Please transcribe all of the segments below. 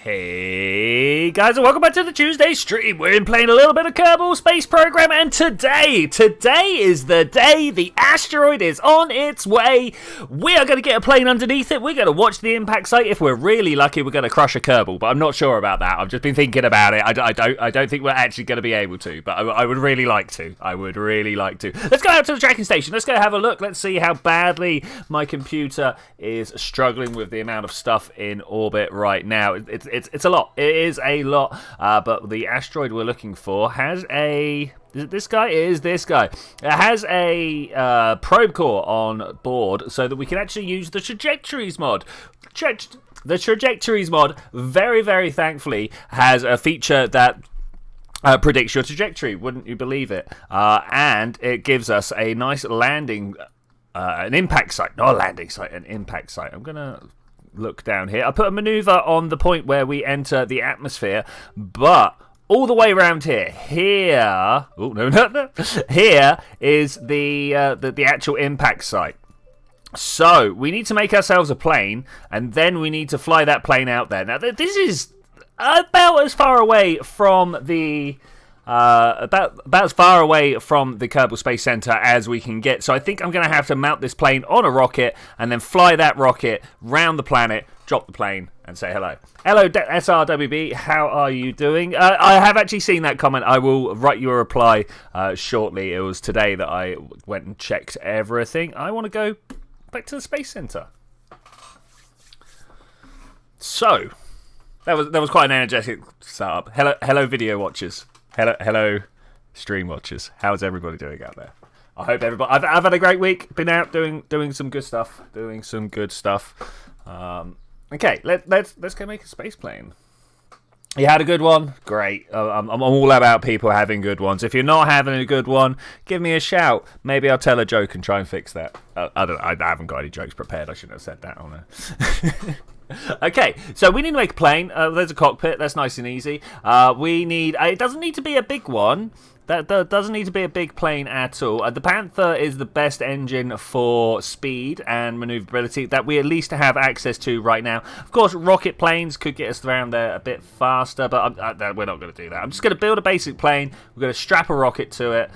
Hey guys, and welcome back to the Tuesday stream. We're playing a little bit of Kerbal Space Program, and today is the day the asteroid is on its way. We are going to get a plane underneath it. We're going to watch the impact site. If we're really lucky, we're going to crush a Kerbal, but I'm not sure about that. I've just been thinking about it. I don't think we're actually going to be able to, but I would really like to. I would really like to. Let's go out to the tracking station. Let's go have a look. Let's see how badly my computer is struggling with the amount of stuff in orbit right now. It's a lot. It is a lot. But the asteroid we're looking for has a... Is it this guy? It is this guy. It has a probe core on board so that we can actually use the trajectories mod. The trajectories mod, very, very thankfully, has a feature that predicts your trajectory. Wouldn't you believe it? And it gives us a nice landing, an impact site. Not a landing site, an impact site. I'm going to... look down here. I put a maneuver on the point where we enter the atmosphere, but all the way around here, oh no, here is the actual impact site. So we need to make ourselves a plane, and then we need to fly that plane out there. Now this is about as far away from the about as far away from the Kerbal Space Center as we can get. So I think I'm going to have to mount this plane on a rocket and then fly that rocket round the planet, drop the plane, and say hello. Hello, SRWB. How are you doing? I have actually seen that comment. I will write you a reply shortly. It was today that I went and checked everything. I want to go back to the Space Center. So that was quite an energetic startup. Hello, video watchers. Hello, stream watchers. How's everybody doing out there? I hope everybody... I've had a great week. Been out doing some good stuff. Okay, let's go make a space plane. You had a good one? Great. I'm all about people having good ones. If you're not having a good one, give me a shout. Maybe I'll tell a joke and try and fix that. I haven't got any jokes prepared. I shouldn't have said that on there. Okay, so we need to make a plane. There's a cockpit. That's nice and easy. We need... it doesn't need to be a big one. That doesn't need to be a big plane at all. The Panther is the best engine for speed and maneuverability that we at least have access to right now. Of course, rocket planes could get us around there a bit faster, but we're not going to do that. I'm just going to build a basic plane. We're going to strap a rocket to it.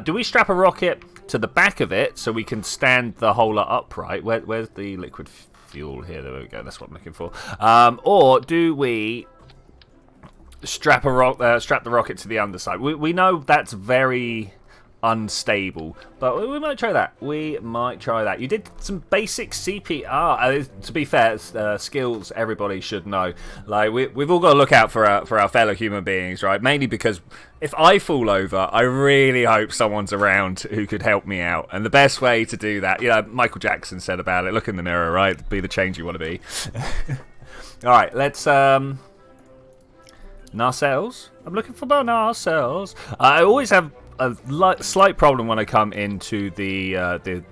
Do we strap a rocket to the back of it so we can stand the whole lot upright? Where's the liquid fuel here? There we go. That's what I'm looking for. Or do we... strap the rocket to the underside? We know that's very unstable, but we might try that. You did some basic CPR. To be fair, skills everybody should know. Like we've all got to look out for our fellow human beings, right? Mainly because if I fall over, I really hope someone's around who could help me out. And the best way to do that, Michael Jackson said about it, look in the mirror, right? Be the change you want to be. All right, let's Nacelles? I'm looking for my nacelles. I always have a slight problem when I come into the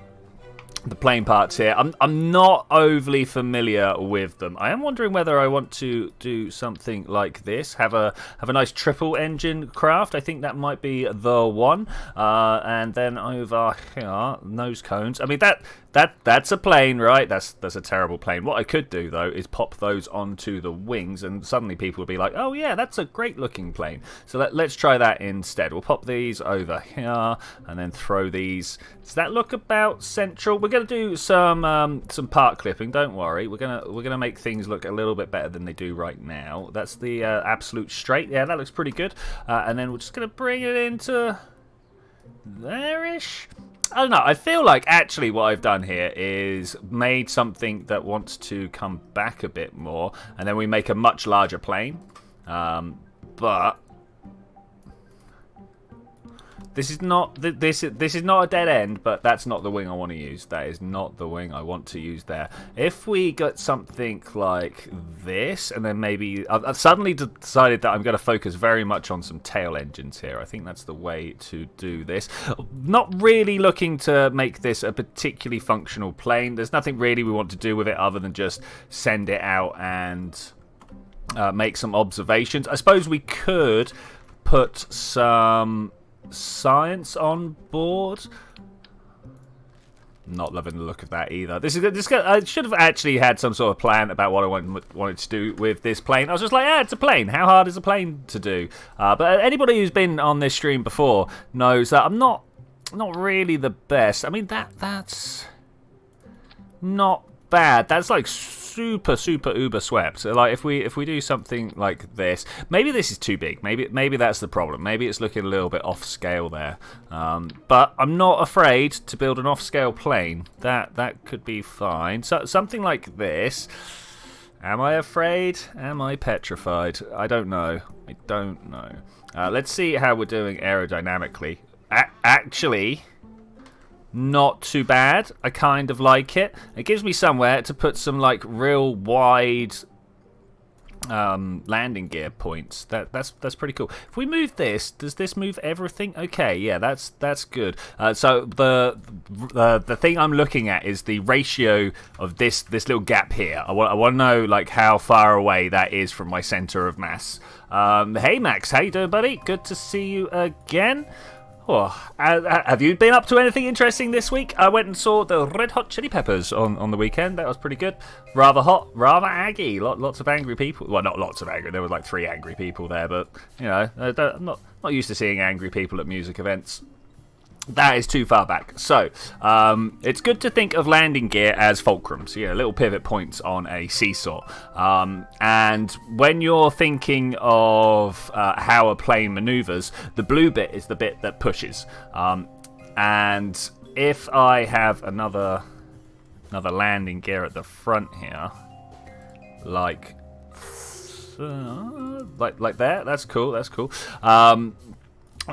plane parts here. I'm not overly familiar with them. I am wondering whether I want to do something like this. Have a nice triple engine craft. I think that might be the one. And then over here, nose cones. I mean that's a plane, right? That's a terrible plane. What I could do though is pop those onto the wings, and suddenly people will be like, "Oh yeah, that's a great looking plane." So let's try that instead. We'll pop these over here and then throw these. Does that look about central? We're gonna do some part clipping. Don't worry. We're gonna make things look a little bit better than they do right now. That's the absolute straight. Yeah, that looks pretty good. And then we're just gonna bring it into there-ish. I don't know. I feel like actually what I've done here is made something that wants to come back a bit more, and then we make a much larger plane. But this is not this is not a dead end, but that's not the wing I want to use. That is not the wing I want to use there. If we got something like this, and then maybe I've suddenly decided that I'm going to focus very much on some tail engines here. I think that's the way to do this. Not really looking to make this a particularly functional plane. There's nothing really we want to do with it other than just send it out and make some observations. I suppose we could put some science on board. Not loving the look of that either. I should have actually had some sort of plan about what I wanted to do with this plane. I was just like, it's a plane. How hard is a plane to do? But anybody who's been on this stream before knows that I'm not really the best. I mean, that's not bad. That's like super uber swept. So like if we do something like this, maybe this is too big. Maybe that's the problem. Maybe it's looking a little bit off scale there. But I'm not afraid to build an off scale plane. That could be fine. So something like this. Am I afraid? Am I petrified? I don't know. Let's see how we're doing aerodynamically. Actually, not too bad. I kind of like it. It gives me somewhere to put some like real wide landing gear points. That's pretty cool. If we move this, does this move everything? Okay, yeah, that's good. So the thing I'm looking at is the ratio of this little gap here. I want to know like how far away that is from my center of mass. Hey Max, how you doing, buddy? Good to see you again. Oh, have you been up to anything interesting this week? I went and saw the Red Hot Chili Peppers on the weekend. That was pretty good. Rather hot, rather aggy. Lots of angry people. Well, not lots of angry. There were like 3 angry people there, but you know, I'm not used to seeing angry people at music events. That is too far back. So, it's good to think of landing gear as fulcrums, little pivot points on a seesaw. And when you're thinking of how a plane maneuvers, the blue bit is the bit that pushes. And if I have another landing gear at the front here, like there, that's cool.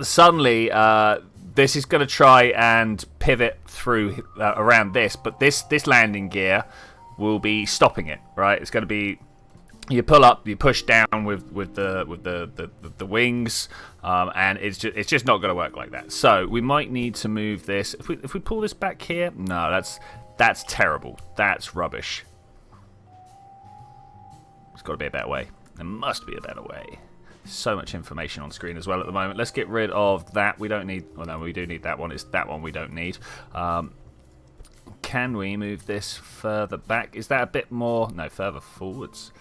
Suddenly, this is going to try and pivot through around this, but this landing gear will be stopping it. Right? It's going to be you pull up, you push down with the wings, and it's just not going to work like that. So we might need to move this. If we pull this back here, no, that's terrible. That's rubbish. There's got to be a better way. There must be a better way. So much information on screen as well at the moment. Let's get rid of that. We don't need... Oh, no, we do need that one. It's that one we don't need. Can we move this further back? Is that a bit more... No, further forwards.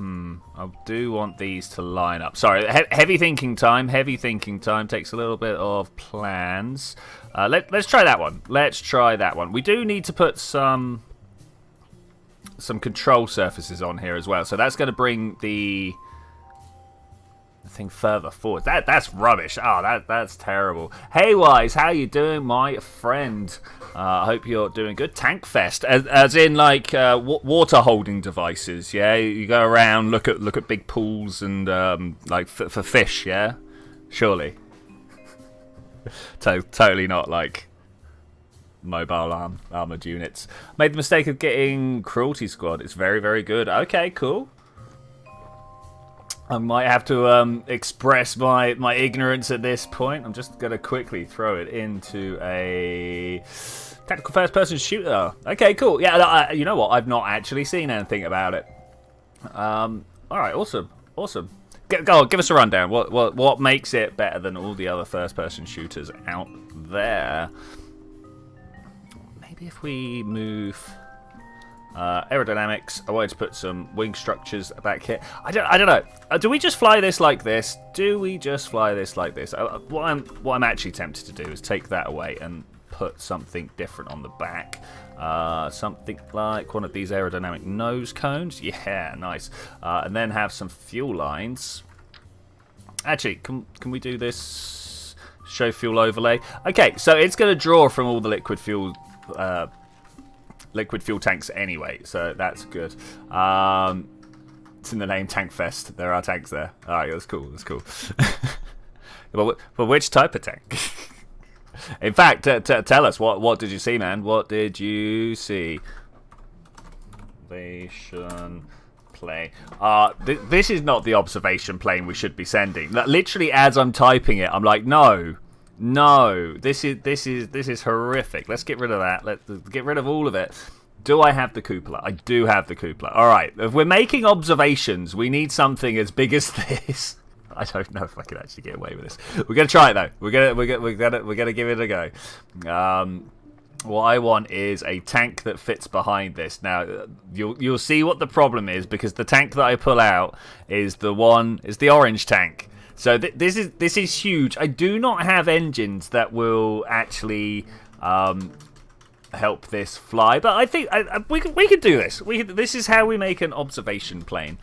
I do want these to line up. Sorry, heavy thinking time. Heavy thinking time. Takes a little bit of plans. Let's try that one. Let's try that one. We do need to put some control surfaces on here as well, so that's going to bring the thing further forward. That's rubbish. Oh, that's terrible. Hey Wise, how you doing, my friend? I hope you're doing good. Tank Fest, as in like water holding devices. Yeah, you go around, look at big pools and like for fish. Yeah, surely. Totally not like mobile armored units. Made the mistake of getting Cruelty Squad. It's very, very good. Okay, cool. I might have to express my ignorance at this point. I'm just going to quickly throw it into a tactical first-person shooter. Okay, cool. Yeah, you know what? I've not actually seen anything about it. All right, awesome. Go on, give us a rundown. What makes it better than all the other first-person shooters out there? If we move aerodynamics, I wanted to put some wing structures back here. I don't know. Do we just fly this like this? What I'm actually tempted to do is take that away and put something different on the back. Something like one of these aerodynamic nose cones. Yeah, nice. And then have some fuel lines. Actually, can we do this? Show fuel overlay. Okay, so it's going to draw from all the liquid fuel tanks anyway, so that's good. It's in the name Tank Fest. There are tanks there. Alright, that's cool. But which type of tank? In fact, tell us, what did you see, man? What did you see? Observation plane. This is not the observation plane we should be sending. Literally, as I'm typing it, I'm like, no, this is horrific. Let's get rid of that. Let's get rid of all of it. Do I have the cupola? I do have the cupola. All right. If we're making observations, we need something as big as this. I don't know if I can actually get away with this. We're gonna try it though. We're gonna give it a go. What I want is a tank that fits behind this. Now you'll see what the problem is, because the tank that I pull out is the orange tank. So this is huge. I do not have engines that will actually help this fly, but I think we could do this. This is how we make an observation plane.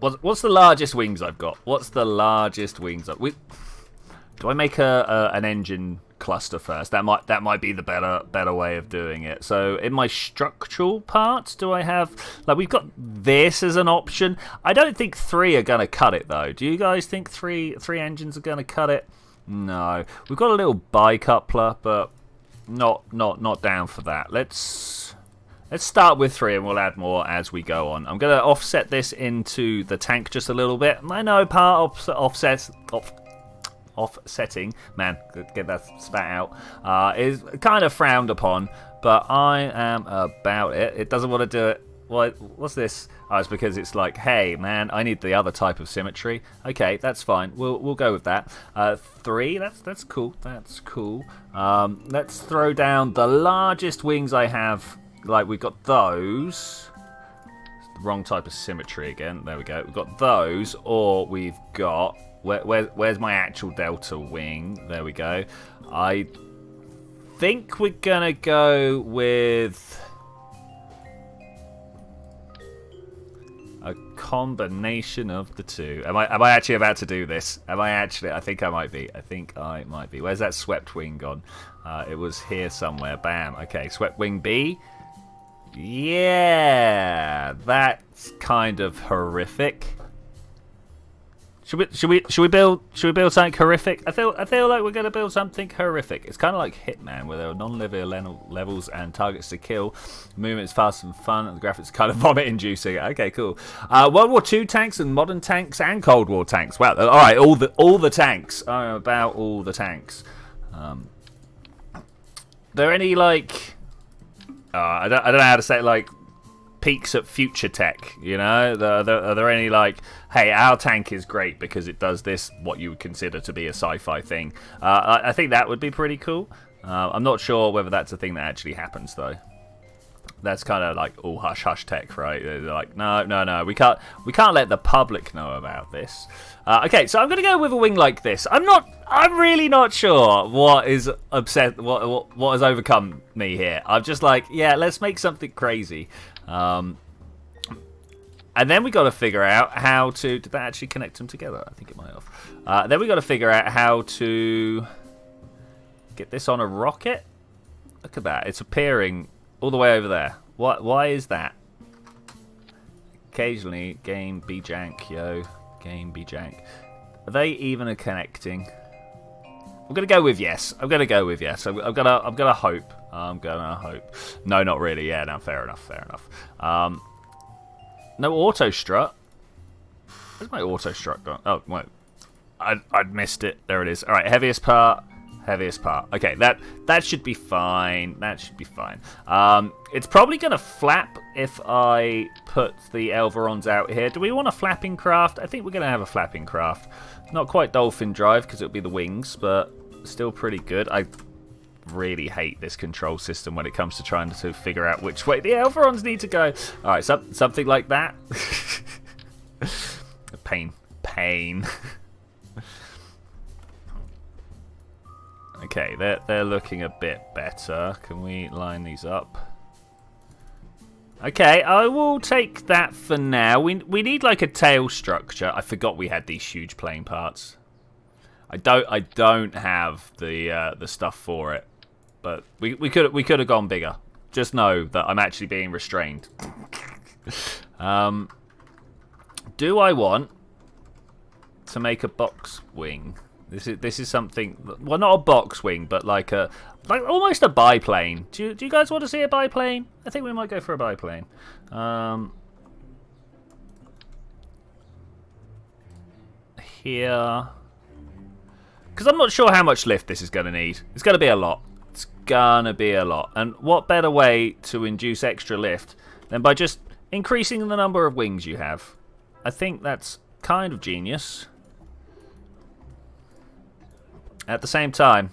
What's the largest wings I've got? What's the largest wings? Do I make an engine cluster first? That might be the better way of doing it. So in my structural parts, do I have, like, we've got this as an option. I don't think 3 are gonna cut it though. Do you guys think three engines are gonna cut it? No. We've got a little bicoupler, but not down for that. Let's start with 3 and we'll add more as we go on. I'm gonna offset this into the tank just a little bit. I know part offsetting, man, get that spat out, is kind of frowned upon, but I am about it. It doesn't want to do it. What's this? Oh, it's because it's like, hey, man, I need the other type of symmetry. Okay, that's fine. We'll go with that. 3, that's cool. That's cool. Let's throw down the largest wings I have. Like, we've got those. It's the wrong type of symmetry again. There we go. We've got those, or we've got. Where's my actual delta wing? There we go. I think we're gonna go with a combination of the two. Am I actually about to do this? Am I actually? I think I might be. Where's that swept wing gone? It was here somewhere. Bam. Okay, swept wing B. Yeah, that's kind of horrific. Should we build something horrific? I feel like we're gonna build something horrific. It's kind of like Hitman, where there are non-linear levels and targets to kill. Movement is fast and fun, and the graphics are kind of vomit-inducing. Okay, cool. World War II tanks and modern tanks and Cold War tanks. Wow. All right, all the tanks. I'm about all the tanks. There any like? I don't know how to say it, like peaks at future tech, you know? Are there any like, hey, our tank is great because it does this, what you would consider to be a sci-fi thing? I think that would be pretty cool. I'm not sure whether that's a thing that actually happens though. That's kind of like all hush hush tech, right? They're like, no, we can't let the public know about this. Okay, so I'm gonna go with a wing like this. I'm really not sure what has overcome me here. I'm just like, yeah, let's make something crazy. And then we got to figure out how to. Did that actually connect them together? I think it might have. Then we got to figure out how to get this on a rocket. Look at that! It's appearing all the way over there. Why is that? Occasionally, game be jank, yo. Game be jank. Are they even connecting? I'm gonna go with yes. I'm gonna hope. No, not really. Yeah, no, fair enough. No auto strut. Where's my auto strut gone? Oh, wait. I'd missed it. There it is. All right, heaviest part. Okay, that should be fine. It's probably gonna flap if I put the Elverons out here. Do we want a flapping craft? I think we're gonna have a flapping craft. Not quite dolphin drive because it'll be the wings, but still pretty good. I really hate this control system when it comes to trying to figure out which way the Elverons need to go. All right, something like that. Pain. Okay, they're looking a bit better. Can we line these up? Okay, I will take that for now. We need like a tail structure. I forgot we had these huge plane parts. I don't have the stuff for it, but we could have gone bigger. Just know that I'm actually being restrained. Do I want to make a box wing? This is something. Well, not a box wing, but like almost a biplane. Do you guys want to see a biplane? I think we might go for a biplane. Here, because I'm not sure how much lift this is going to need. It's going to be a lot. And what better way to induce extra lift than by just increasing the number of wings you have? I think that's kind of genius. At the same time,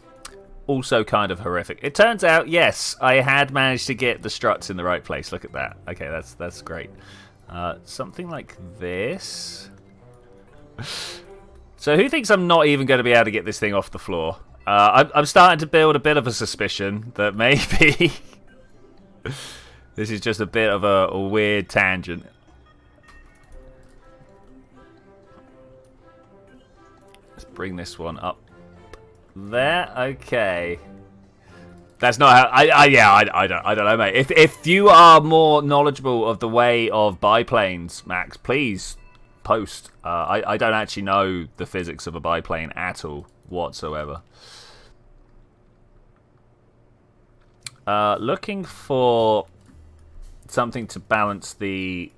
also kind of horrific. It turns out, yes, I had managed to get the struts in the right place. Look at that. Okay, that's great. Something like this. So who thinks I'm not even going to be able to get this thing off the floor? I'm starting to build a bit of a suspicion that maybe this is just a bit of a weird tangent. Let's bring this one up there. Okay. That's not how. I don't know, mate. If you are more knowledgeable of the way of biplanes, Max, please post. I don't actually know the physics of a biplane at all whatsoever. Looking for something to balance the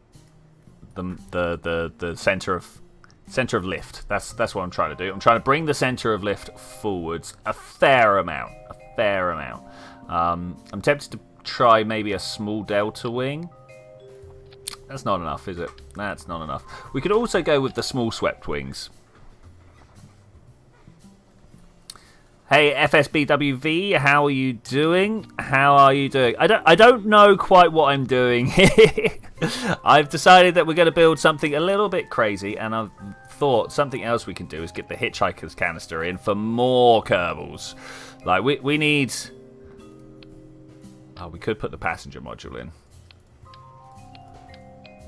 center of lift. That's what I'm trying to do. I'm trying to bring the center of lift forwards a fair amount. I'm tempted to try maybe a small delta wing. That's not enough, is it? That's not enough. We could also go with the small swept wings. Hey, FSBWV, how are you doing? I don't know quite what I'm doing here. I've decided that we're going to build something a little bit crazy, and I've thought something else we can do is get the hitchhiker's canister in for more Kerbals. Like, we need... Oh, we could put the passenger module in.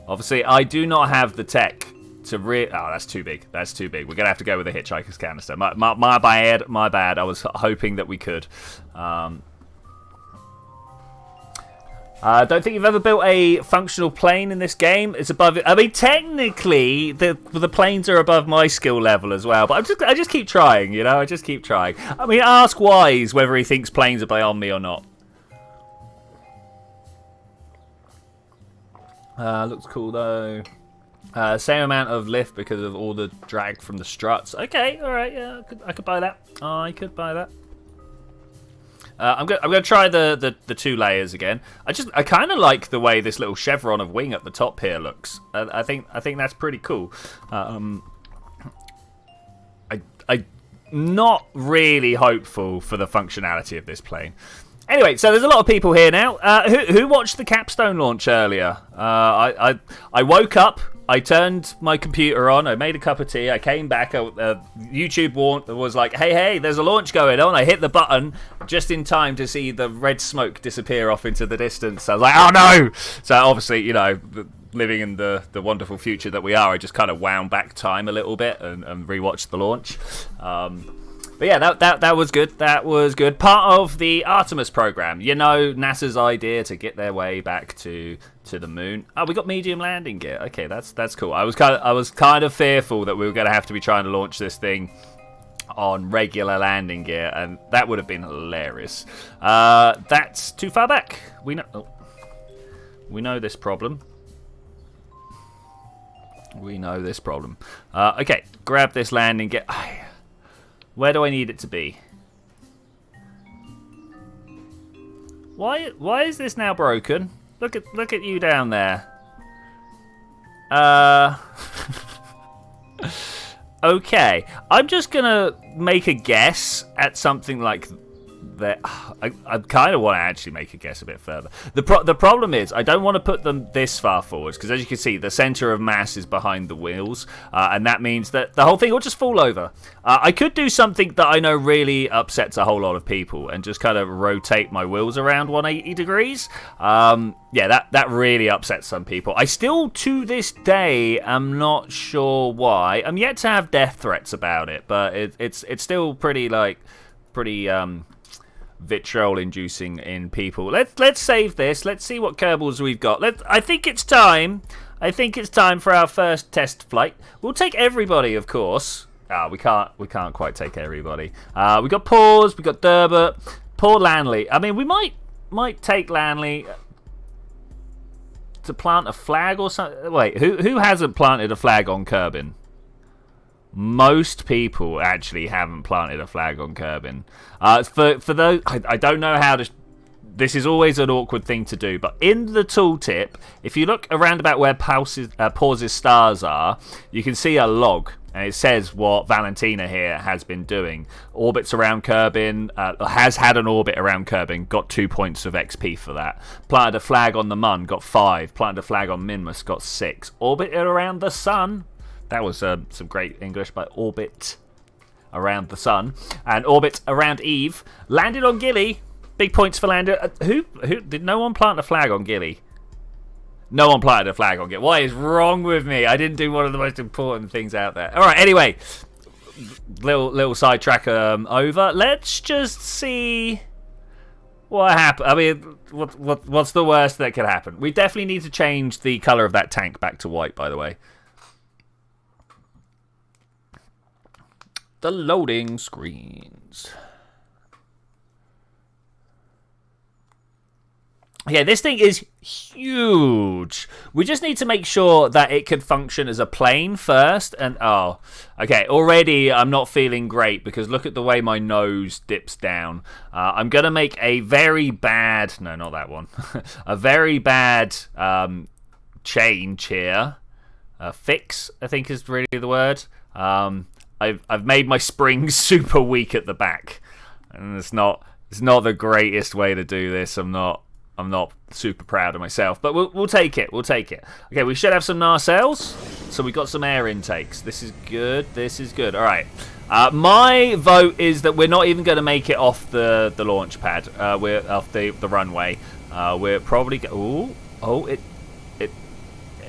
Obviously, I do not have the tech to Oh, that's too big. We're going to have to go with the hitchhiker's canister. My bad. I was hoping that we could. Don't think you've ever built a functional plane in this game. It's above it. I mean, technically, the planes are above my skill level as well. But I just keep trying, you know. I just keep trying. I mean, ask Wise whether he thinks planes are beyond me or not. Looks cool though. Same amount of lift because of all the drag from the struts. Okay, all right, yeah, I could buy that. I could buy that. I'm gonna try the 2 layers again. I kind of like the way this little chevron of wing at the top here looks. I think that's pretty cool. I'm not really hopeful for the functionality of this plane. Anyway, so there's a lot of people here now. Who watched the capstone launch earlier? I woke up. I turned my computer on. I made a cup of tea. I came back. YouTube was like, hey, there's a launch going on. I hit the button just in time to see the red smoke disappear off into the distance. I was like, oh no! So obviously, you know, living in the wonderful future that we are, I just kind of wound back time a little bit and rewatched the launch. But yeah, that was good. That was good. Part of the Artemis program. You know, NASA's idea to get their way back to the moon. Oh, we got medium landing gear. Okay, that's cool. I was kind of fearful that we were going to have to be trying to launch this thing on regular landing gear, and that would have been hilarious. That's too far back. We know this problem. Okay, grab this landing gear. Where do I need it to be? Why is this now broken? Look at you down there. Okay, I'm just gonna make a guess at something like that. I kind of want to actually make a guess a bit further. The problem is I don't want to put them this far forwards because, as you can see, the center of mass is behind the wheels, and that means that the whole thing will just fall over. I could do something that I know really upsets a whole lot of people and just kind of rotate my wheels around 180 degrees. Yeah, that really upsets some people. I still, to this day, am not sure why. I'm yet to have death threats about it, but it's still pretty vitriol inducing in people. Let's save this. Let's see what Kerbals we've got. I think it's time for our first test flight. We'll take everybody, of course. We can't quite take everybody. We got Paws, we got Durbert, poor Lanley. I mean, we might take Lanley to plant a flag or something. Wait, who hasn't planted a flag on Kerbin? Most people actually haven't planted a flag on Kerbin. For those, I don't know how to this is always an awkward thing to do, but in the tooltip, if you look around about where Pause's stars are, you can see a log, and it says what Valentina here has been doing. Orbits around Kerbin, has had an orbit around Kerbin, got 2 points of XP for that. Planted a flag on the Mun, got 5. Planted a flag on Minmus, got 6. Orbited around the Sun, that was some great English, but orbit around the Sun. And orbit around Eve, landed on Gilly. Big points for Lander. Who did no one plant a flag on Gilly? No one planted a flag on Gilly. What is wrong with me? I didn't do one of the most important things out there. All right. Anyway, little sidetrack over. Let's just see what happened. I mean, what's the worst that could happen? We definitely need to change the color of that tank back to white. By the way, the loading screens. Yeah, this thing is huge. We just need to make sure that it can function as a plane first. And, oh, okay, already I'm not feeling great because look at the way my nose dips down. I'm going to make a very bad, no, not that one, a very bad change here. Fix, I think is really the word. I've made my springs super weak at the back. And it's not the greatest way to do this. I'm not super proud of myself, but we'll take it. We'll take it. Okay, we should have some nacelles, so we got some air intakes. This is good. This is good. All right. My vote is that we're not even going to make it off the launch pad. We're off the runway. We're probably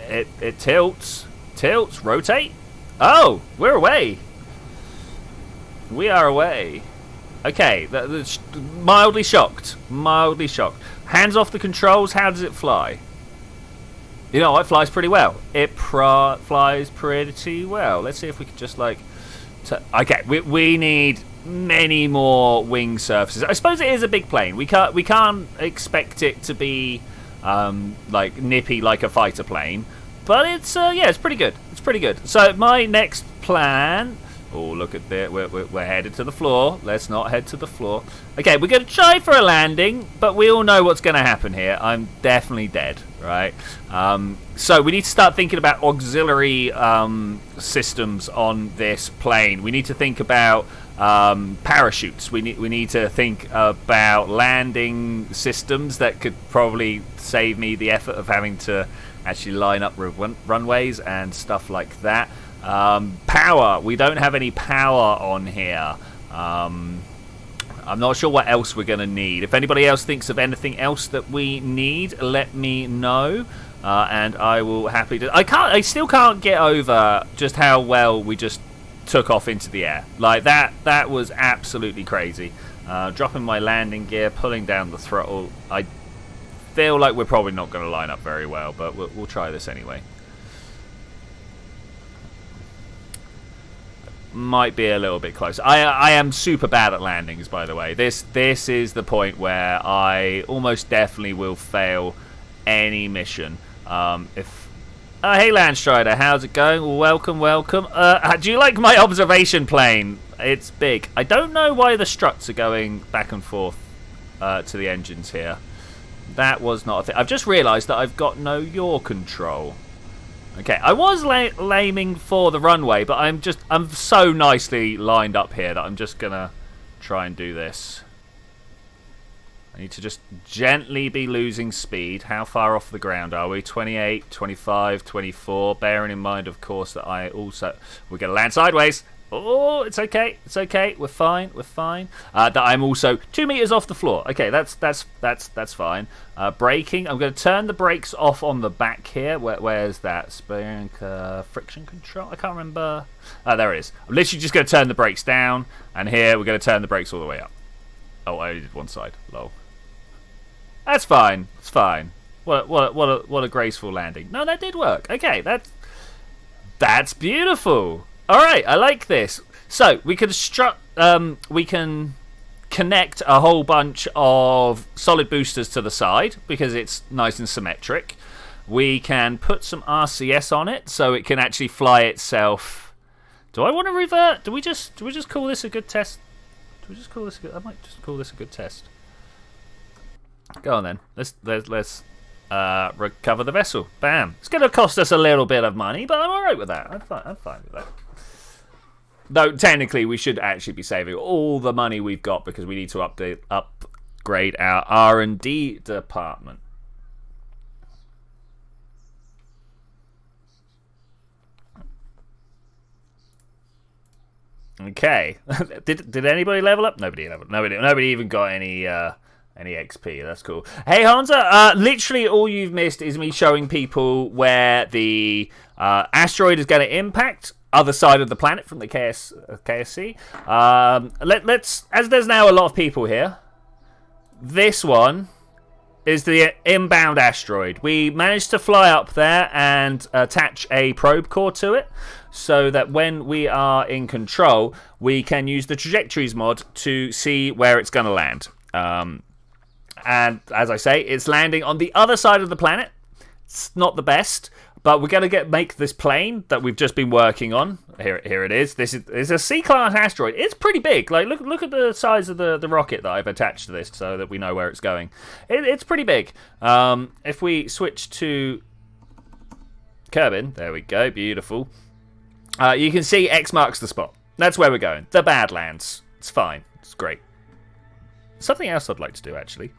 it tilts. Rotate. Oh, we're away. We are away. Okay, mildly shocked. Mildly shocked. Hands off the controls. How does it fly? You know, it flies pretty well. It flies pretty well. Let's see if we can just like... Okay, we need many more wing surfaces. I suppose it is a big plane. We can't expect it to be like nippy like a fighter plane. But it's yeah, it's pretty good. It's pretty good. So my next plan... Oh, look at that. We're headed to the floor. Let's not head to the floor. Okay, we're going to try for a landing, but we all know what's going to happen here. I'm definitely dead, right? So we need to start thinking about auxiliary systems on this plane. We need to think about parachutes. We need to think about landing systems that could probably save me the effort of having to actually line up runways and stuff like that. Power. We don't have any power on here. I'm not sure what else we're going to need. If anybody else thinks of anything else that we need, let me know. And I will happily do. I still can't get over just how well we just took off into the air. Like that was absolutely crazy. Dropping my landing gear, pulling down the throttle. I feel like we're probably not going to line up very well, but we'll try this anyway. Might be a little bit close. I am super bad at landings, by the way. This is the point where I almost definitely will fail any mission. Hey Landstrider, how's it going? Welcome. Do you like my observation plane? It's big. I don't know why the struts are going back and forth to the engines here. That was not a thing. I've just realised that I've got no yaw control. Okay, I was aiming for the runway, but I'm so nicely lined up here that I'm just gonna try and do this. I need to just gently be losing speed. How far off the ground are we? 28, 25, 24. Bearing in mind, of course, that we're gonna land sideways. Oh, it's okay. It's okay. We're fine. We're fine. That I'm also 2 meters off the floor. Okay, that's fine. Braking. I'm going to turn the brakes off on the back here. Where's that? Spring friction control. I can't remember. There it is. I'm literally just going to turn the brakes down, and here we're going to turn the brakes all the way up. Oh, I only did one side. Lol. That's fine. It's fine. What a graceful landing. No, that did work. Okay, that's beautiful. All right, I like this. So we can we can connect a whole bunch of solid boosters to the side because it's nice and symmetric. We can put some RCS on it so it can actually fly itself. Do I want to revert? Do we just call this a good test? Do we just call this a good? I might just call this a good test. Go on then. Let's recover the vessel. Bam. It's going to cost us a little bit of money, but I'm alright with that. I'm fine with that. Though technically we should actually be saving all the money we've got because we need to upgrade our R&D department. Okay. Did anybody level up? Nobody leveled. Nobody even got any XP. That's cool. Hey Hansa, literally all you've missed is me showing people where the asteroid is going to impact. Other side of the planet from the KSC. Let's, as there's now a lot of people here, this one is the inbound asteroid. We managed to fly up there and attach a probe core to it so that when we are in control, we can use the trajectories mod to see where it's going to land. And as I say, it's landing on the other side of the planet. It's not the best. But we're going to make this plane that we've just been working on. Here it is. This is a C-class asteroid. It's pretty big. Like look at the size of the rocket that I've attached to this so that we know where it's going. It's pretty big. If we switch to Kerbin, there we go. Beautiful. You can see X marks the spot. That's where we're going. The Badlands. It's fine. It's great. Something else I'd like to do, actually.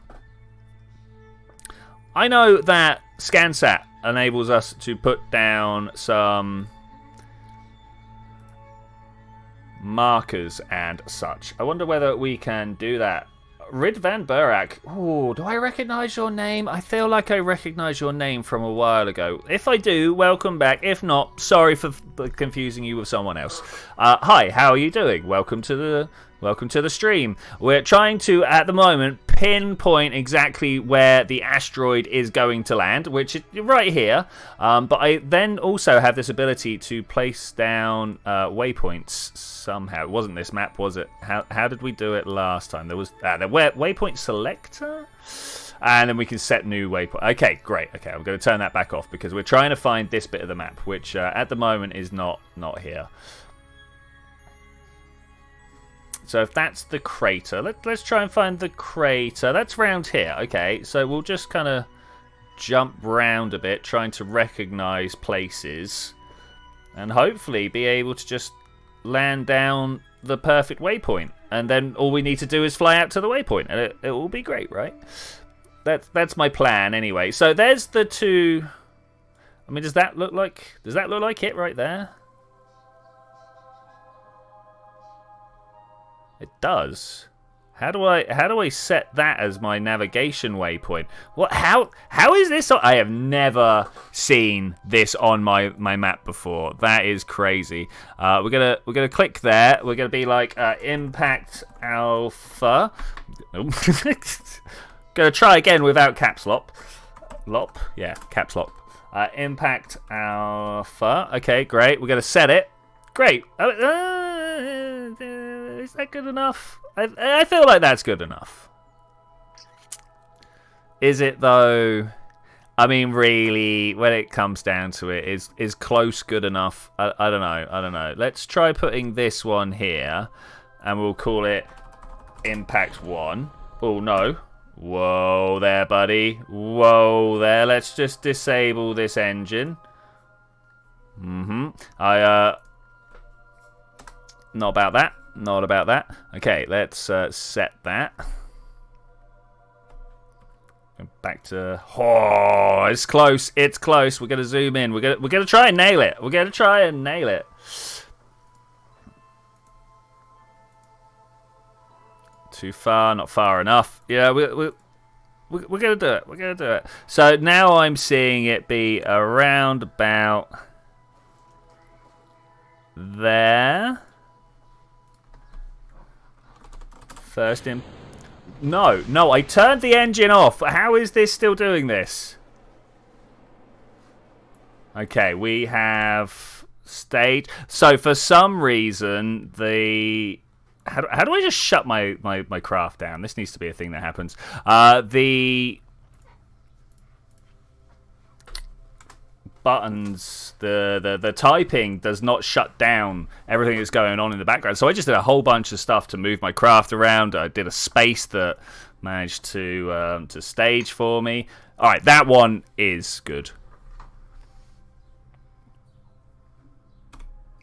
I know that ScanSat enables us to put down some markers and such. I wonder whether we can do that. Rid Van Burak. Oh, do I recognise your name? I feel like I recognise your name from a while ago. If I do, welcome back. If not, sorry for confusing you with someone else. Hi, how are you doing? Welcome to the stream. We're trying to, at the moment, pinpoint exactly where the asteroid is going to land, which is right here. But I then also have this ability to place down waypoints somehow. It wasn't this map, was it? How did we do it last time? There was the waypoint selector, and then we can set new waypoint. Okay, great. Okay, I'm going to turn that back off because we're trying to find this bit of the map, which at the moment is not here. So if that's the crater, let's try and find the crater. That's round here. Okay, so we'll just kind of jump round a bit, trying to recognise places, and hopefully be able to just land down the perfect waypoint. And then all we need to do is fly out to the waypoint, and it will be great, right? That's my plan anyway. So there's the two. I mean, does that look like it right there? It does. How do I set that as my navigation waypoint? What? How is this? I have never seen this on my map before. That is crazy. We're gonna click there. We're gonna be like impact alpha. Gonna try again without caps lock. Yeah, caps lock. Impact alpha. Okay, great. We're gonna set it. Great. Is that good enough? I feel like that's good enough. Is it though? I mean, really, when it comes down to it, is close good enough? I don't know. Let's try putting this one here, and we'll call it Impact 1. Oh, no. Whoa there, buddy. Whoa there. Let's just disable this engine. Not about that. Not about that. Okay, let's set that. Back to. Oh, it's close. It's close. We're gonna zoom in. We're gonna try and nail it. We're gonna try and nail it. Too far, not far enough. Yeah, we're gonna do it. We're gonna do it. So now I'm seeing it be around about there. First in. No, I turned the engine off. How is this still doing this? Okay, we have stayed. So for some reason, the. How do I just shut my craft down? This needs to be a thing that happens. The buttons, the typing does not shut down everything that's going on in the background. So I just did a whole bunch of stuff to move my craft around. I did a space that managed to stage for me. All right, that one is good.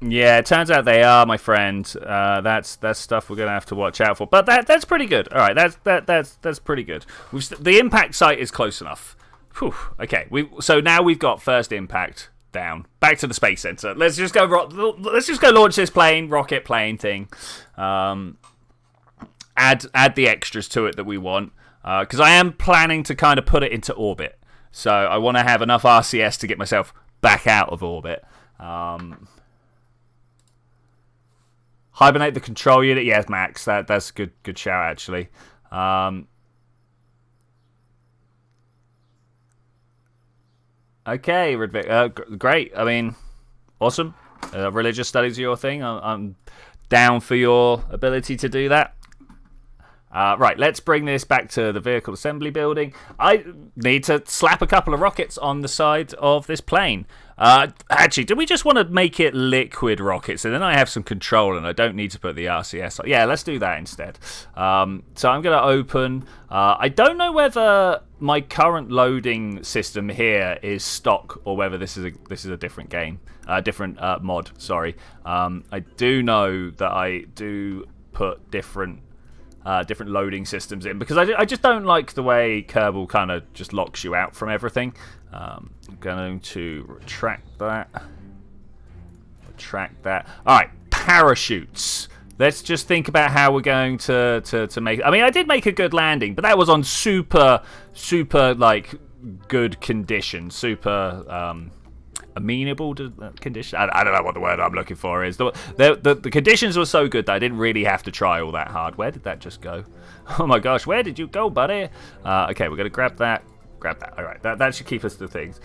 Yeah, it turns out they are, my friend. That's stuff we're gonna have to watch out for. But that's pretty good. All right, that's pretty good. The impact site is close enough. Whew, okay, so now we've got first impact down. Back to the space center. Let's just go launch this rocket plane thing. Add the extras to it that we want, because I am planning to kind of put it into orbit. So I want to have enough RCS to get myself back out of orbit. Hibernate the control unit. Yes, Max. That's a good shout, actually. Okay, Ridvick. Great. I mean, awesome. Religious studies are your thing. I'm down for your ability to do that. Right, let's bring this back to the vehicle assembly building. I need to slap a couple of rockets on the side of this plane. Actually, do we just want to make it liquid rockets? And then I have some control and I don't need to put the RCS on. Yeah, let's do that instead. So I'm going to open. I don't know whether my current loading system here is stock or whether this is a different game. Different mod, sorry. I do know that I do put different loading systems in, because I just don't like the way Kerbal kind of just locks you out from everything. I'm going to retract that. All right, parachutes. Let's just think about how we're going to make. I mean, I did make a good landing, but that was on super like good condition, super amenable to condition. I don't know what the word I'm looking for is. The conditions were so good that I didn't really have to try all that hard. Where did that just go? Oh my gosh, where did you go, buddy? Okay, we're gonna grab that. All right, that should keep us to things.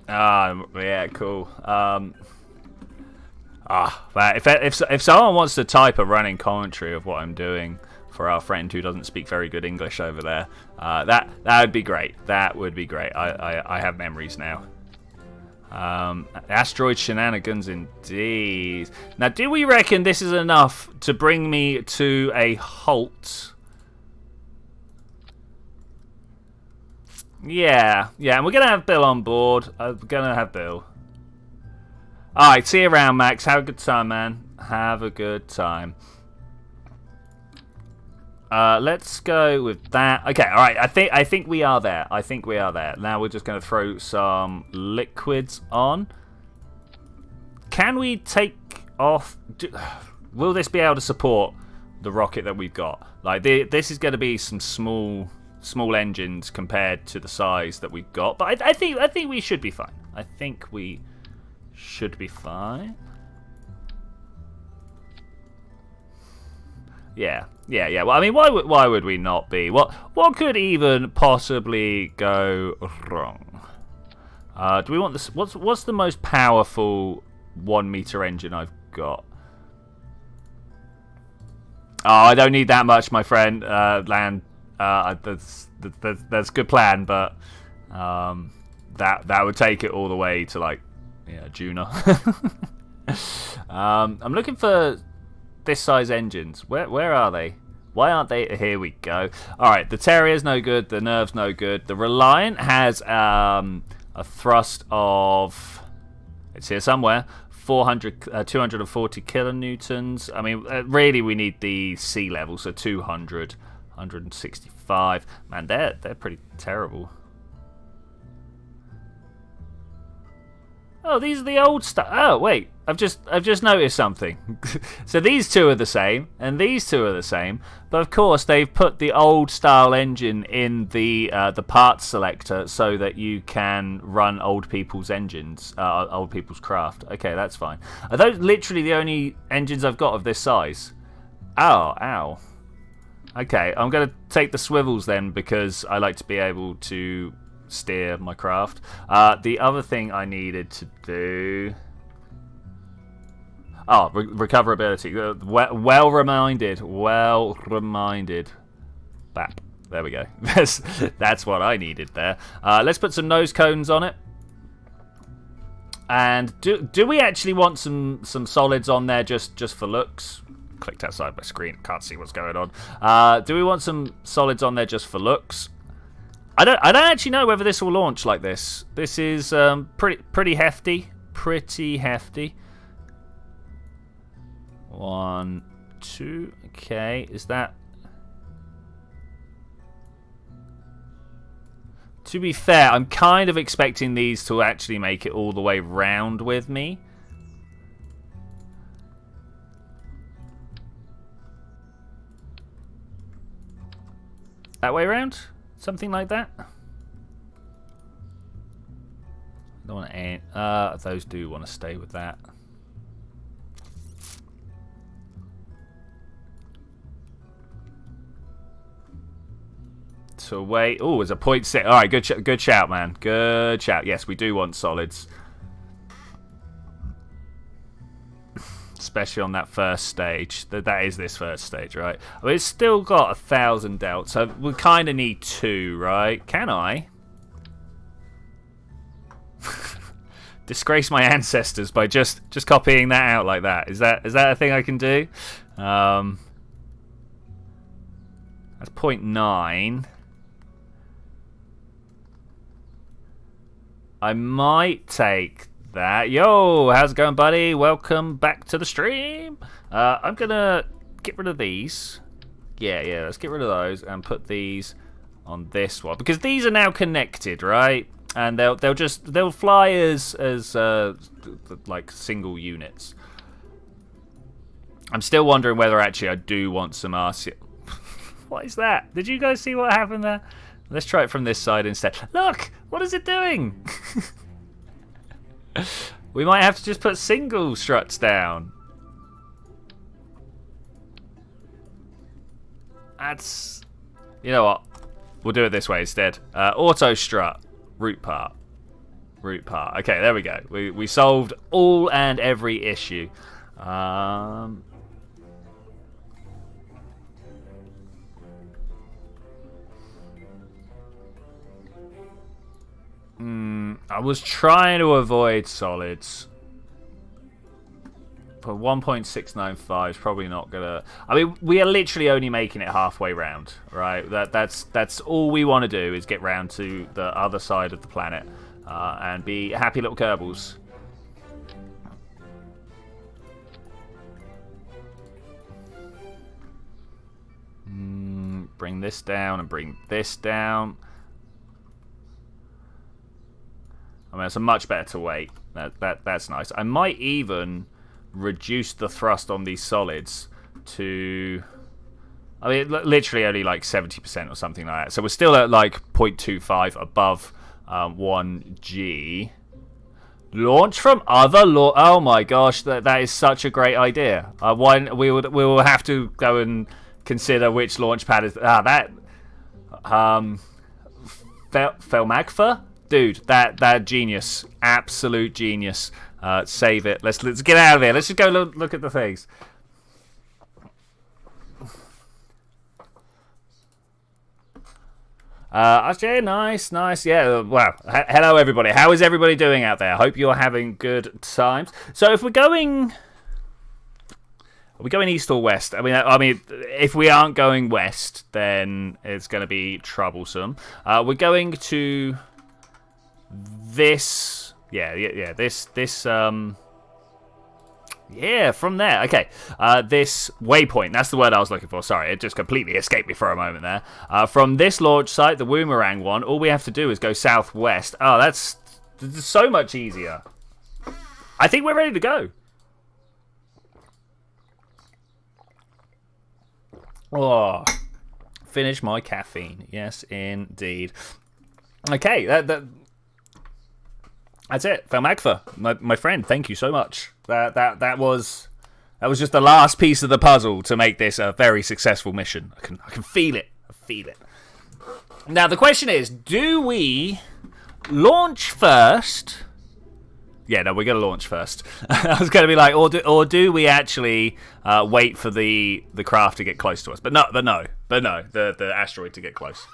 Yeah, cool. If someone wants to type a running commentary of what I'm doing for our friend who doesn't speak very good English over there, that would be great. That would be great. I have memories now. Asteroid shenanigans indeed. Now, do we reckon this is enough to bring me to a halt? Yeah, and we're going to have Bill on board. We're going to have Bill. Alright, see you around, Max. Have a good time, man. Have a good time. Let's go with that. Okay, all right. I think we are there. Now we're just going to throw some liquids on. Can we take off? Will this be able to support the rocket that we've got? Like this is going to be some small engines compared to the size that we've got. But I think we should be fine. I think we should be fine. Yeah. Well, I mean, why would we not be? What could even possibly go wrong? Do we want this? What's the most powerful 1 meter engine I've got? Oh, I don't need that much, my friend. Land. That's a good plan, but that would take it all the way to like Juno. I'm looking for this size engines. Where are they? Why aren't they? Here we go. Alright, the Terrier's no good. The Nerve's no good. The Reliant has a thrust of, it's here somewhere, 240 kilonewtons. I mean, really we need the sea level, so 200, 165. Man, they're pretty terrible. Oh, these are the old stuff. Oh, wait. I've just noticed something. So these two are the same, and these two are the same. But of course, they've put the old style engine in the parts selector so that you can run old people's engines, old people's craft. Okay, that's fine. Are those literally the only engines I've got of this size? Oh, ow. Okay, I'm going to take the swivels then, because I like to be able to steer my craft. The other thing I needed to do... Oh, recoverability. Well reminded. Bap. There we go. That's what I needed there. Let's put some nose cones on it. And do we actually want some solids on there just for looks? Clicked outside my screen, can't see what's going on. Do we want some solids on there just for looks? I don't actually know whether this will launch like this. This is pretty hefty. Pretty hefty. 1, 2. Okay, is that? To be fair, I'm kind of expecting these to actually make it all the way round with me. That way around? Something like that? I don't want to end. Those do want to stay with that. So wait. Oh, it's a 0.6. All right, good shout, man. Good shout. Yes, we do want solids. Especially on that first stage. That is this first stage, right? I mean, it's still got 1,000 delta, so we kind of need 2, right? Can I? Disgrace my ancestors by just copying that out like that. Is that a thing I can do? That's 0.9. I might take that. Yo, how's it going, buddy? Welcome back to the stream. I'm gonna get rid of these. Yeah, let's get rid of those and put these on this one because these are now connected, right? And they'll fly as like single units. I'm still wondering whether actually I do want some RC. What is that? Did you guys see what happened there? Let's try it from this side instead. Look, what is it doing? We might have to just put single struts down. That's... You know what? We'll do it this way instead. Auto strut. Root part. Root part. Okay, there we go. We solved all and every issue. I was trying to avoid solids. But 1.695 is probably not gonna... I mean, we are literally only making it halfway round, right? That's all we want to do is get round to the other side of the planet and be happy little Kerbals. Bring this down and bring this down. I mean, it's a much better weight. That's nice. I might even reduce the thrust on these solids to... I mean, literally only like 70% or something like that. So we're still at like 0.25 above 1G. Launch from other... Oh my gosh, that is such a great idea. We will have to go and consider which launch pad is... that... Felmagfa? Dude, that genius. Absolute genius. Save it. Let's get out of here. Let's just go look at the things. Okay, nice. Yeah, wow. Hello, everybody. How is everybody doing out there? I hope you're having good times. So if we're going... Are we going east or west? I mean, if we aren't going west, then it's going to be troublesome. We're going to... This, this, from there. Okay, this waypoint. That's the word I was looking for. Sorry, it just completely escaped me for a moment there. From this launch site, the Woomerang one, all we have to do is go southwest. Oh, that's so much easier. I think we're ready to go. Oh, finish my caffeine. Yes, indeed. Okay, that's it. Felmagfa, my friend, thank you so much. That was just the last piece of the puzzle to make this a very successful mission. I can feel it. I feel it. Now the question is, do we launch first? Yeah, no, we're gonna launch first. I was gonna be like, or do we actually wait for the craft to get close to us? But no, the asteroid to get close.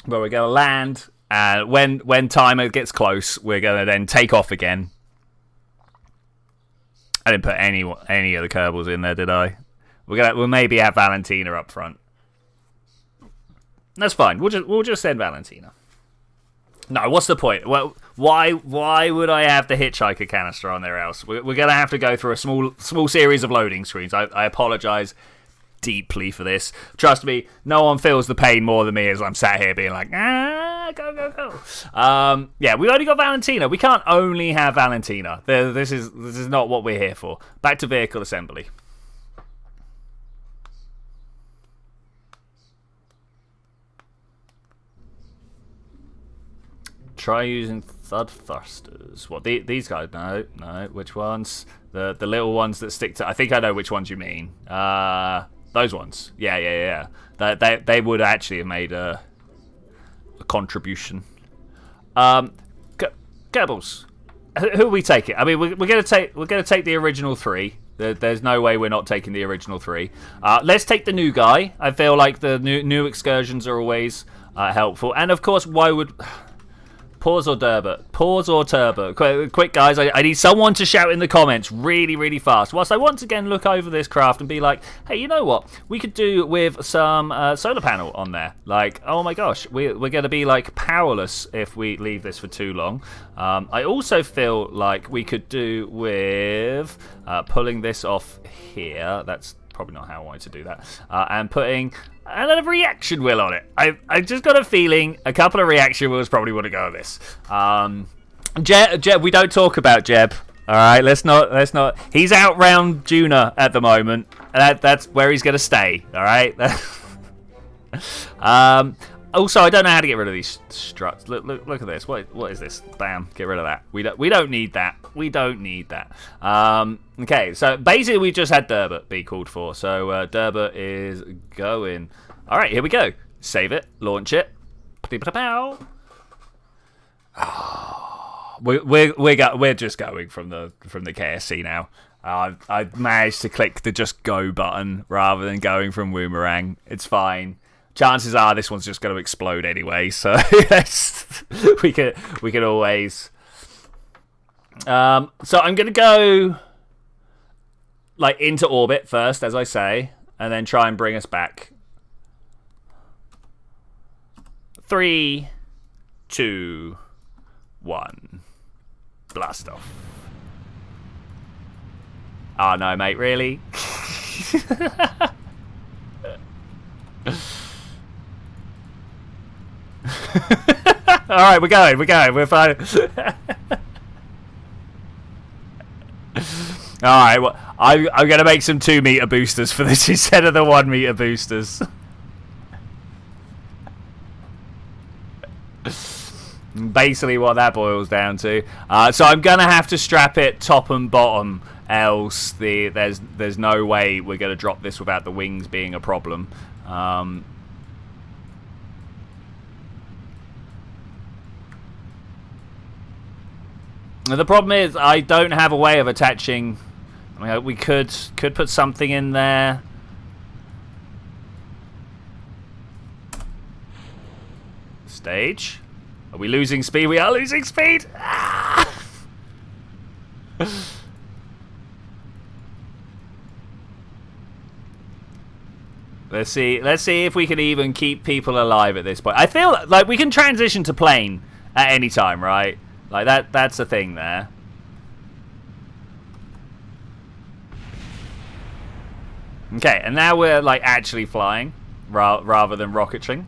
But we're gonna land And when timer gets close, we're going to then take off again. I didn't put any of the Kerbals in there, did I? We'll maybe have Valentina up front. That's fine. We'll just send Valentina. No, what's the point? Well, why would I have the hitchhiker canister on there else? We're going to have to go through a small series of loading screens. I apologise deeply for this. Trust me, no one feels the pain more than me as I'm sat here being like, go. Yeah, we only got Valentina. We can't only have Valentina. This is not what we're here for. Back to vehicle assembly. Try using thud thrusters. What, these guys? No. Which ones? The little ones that stick to... I think I know which ones you mean. Those ones. Yeah. They would actually have made a contribution. Kerbals. Who are we taking? I mean, we're gonna take the original 3. There's no way we're not taking the original 3. Let's take the new guy. I feel like the new excursions are always helpful, and of course, why would... Pause or Derbert? Pause or Turbo? Quick, guys, I need someone to shout in the comments really, really fast. Whilst I once again look over this craft and be like, hey, you know what? We could do with some solar panel on there. Like, oh my gosh, we're going to be like powerless if we leave this for too long. I also feel like we could do with pulling this off here. That's probably not how I wanted to do that. And putting a reaction wheel on it. I just got a feeling a couple of reaction wheels probably want to go with this. Jeb, we don't talk about Jeb. All right, let's not. He's out round Juna at the moment. That's where he's gonna stay. All right. Also, I don't know how to get rid of these struts. Look at this. What is this? Bam! Get rid of that. We don't need that. We don't need that. Okay, so basically we've just had Derbert be called for. So Derbert is going. All right, here we go. Save it. Launch it. Oh, we're just going from the KSC now. I've managed to click the just go button rather than going from Woomerang. It's fine. Chances are this one's just going to explode anyway, so we could always. So I'm going to go like into orbit first, as I say, and then try and bring us back. 3, 2, 1, blast off. Oh no, mate, really? All right, we're going. We're fine. All right, well, I'm going to make some 2-meter boosters for this instead of the 1-meter boosters. Basically what that boils down to. So I'm going to have to strap it top and bottom, else there's no way we're going to drop this without the wings being a problem. The problem is I don't have a way of attaching. I mean, we could put something in there. Stage. Are we losing speed? We are losing speed. Ah! Let's see if we can even keep people alive at this point. I feel like we can transition to plane at any time, right? Like that's a thing there. Okay, and now we're like actually flying rather than rocketing.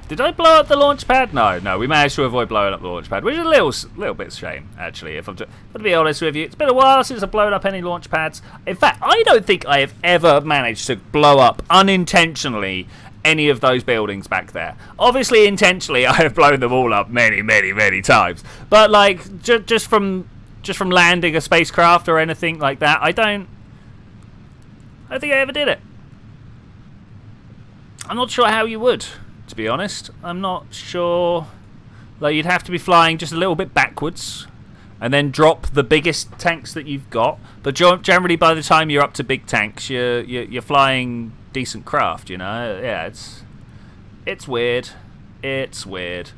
Did I blow up the launch pad? No, we managed to avoid blowing up the launch pad, which is a little bit of a shame, actually. If I'm to be honest with you, it's been a while since I've blown up any launch pads. In fact, I don't think I have ever managed to blow up unintentionally any of those buildings back there. Obviously, intentionally, I have blown them all up many, many, many times. But like, just from landing a spacecraft or anything like that, I don't think I ever did it. I'm not sure how you would, to be honest. I'm not sure. Like, you'd have to be flying just a little bit backwards and then drop the biggest tanks that you've got. But generally, by the time you're up to big tanks, you're flying decent craft, you know. Yeah, it's It's weird. It's weird.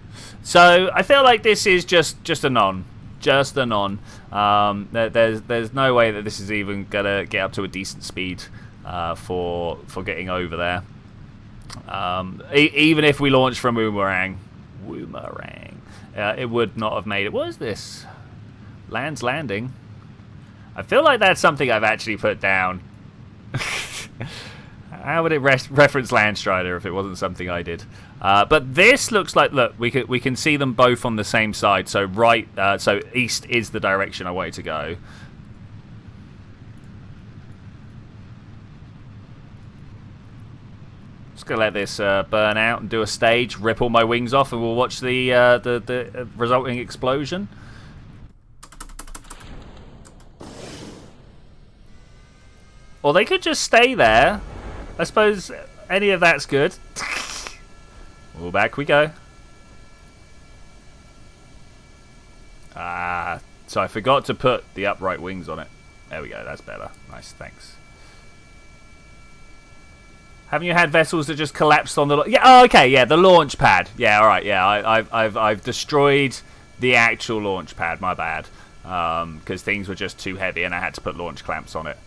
So I feel like this is just a non. Just a non. There's no way that this is even gonna get up to a decent speed for getting over there. Even if we launch from Woomerang, it would not have made it. What is this? Land's Landing. I feel like that's something I've actually put down. How would it reference Landstrider if it wasn't something I did? But this looks like, look, we can see them both on the same side. So so east is the direction I wanted to go. Just gonna let this burn out and do a stage, rip all my wings off, and we'll watch the resulting explosion. Or they could just stay there. I suppose any of that's good. Well, back we go. So I forgot to put the upright wings on it. There we go, that's better. Nice, thanks. Haven't you had vessels that just collapsed on the... Yeah, oh, okay, yeah, the launch pad. Yeah, alright, yeah, I've destroyed the actual launch pad, my bad. Because things were just too heavy and I had to put launch clamps on it.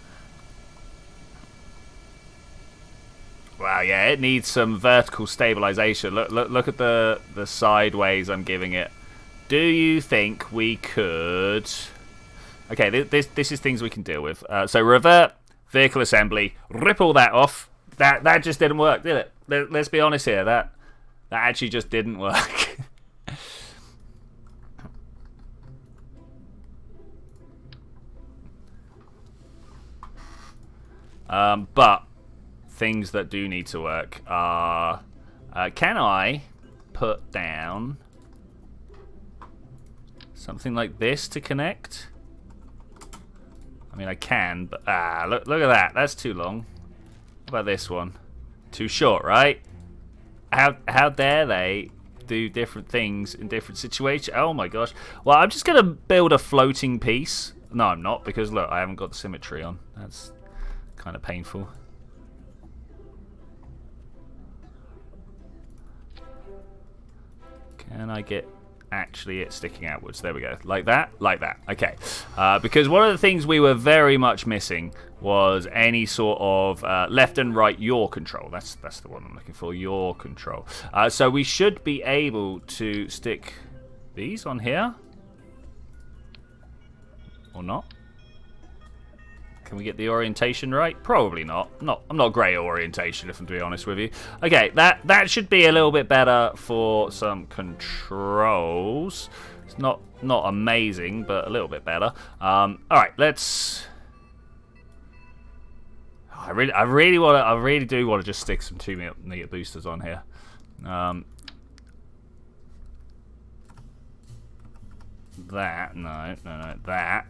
Wow, yeah, it needs some vertical stabilization. Look at the sideways I'm giving it. Do you think we could... Okay, this is things we can deal with. So revert, vehicle assembly, rip all that off. That just didn't work, did it? Let's be honest here. That actually just didn't work. But things that do need to work are... can I put down something like this to connect? I mean, I can, but... look at that. That's too long. What about this one? Too short, right? How dare they do different things in different situations? Oh my gosh. Well, I'm just going to build a floating piece. No, I'm not, because look, I haven't got the symmetry on. That's kind of painful. Can I get actually it sticking outwards? There we go. Like that? Like that. Okay. Because one of the things we were very much missing was any sort of left and right yaw control. That's the one I'm looking for, yaw control. So we should be able to stick these on here. Or not? Can we get the orientation right? Probably not. I'm not great at orientation, if I'm to be honest with you. Okay, that should be a little bit better for some controls. It's not amazing, but a little bit better. All right, let's. I really do want to just stick some 2-meter boosters on here. That no, that.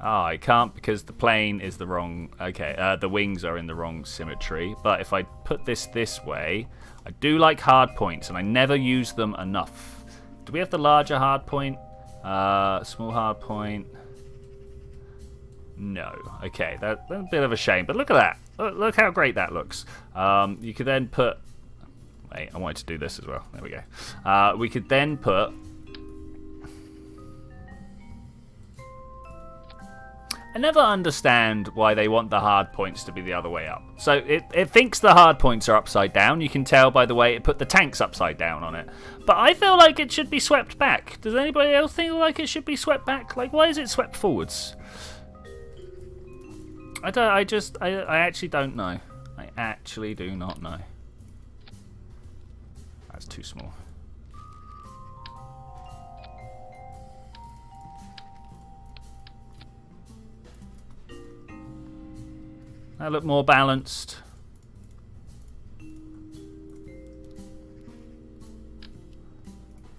Oh, I can't because the plane is the wrong... Okay, the wings are in the wrong symmetry. But if I put this way... I do like hard points, and I never use them enough. Do we have the larger hard point? Small hard point? No. Okay, that's a bit of a shame. But look at that. Look how great that looks. You could then put... Wait, I wanted to do this as well. There we go. We could then put... I never understand why they want the hard points to be the other way up. So it thinks the hard points are upside down. You can tell by the way it put the tanks upside down on it. But I feel like it should be swept back. Does anybody else think like it should be swept back? Like, why is it swept forwards? I actually don't know. I actually do not know. That's too small. That look more balanced.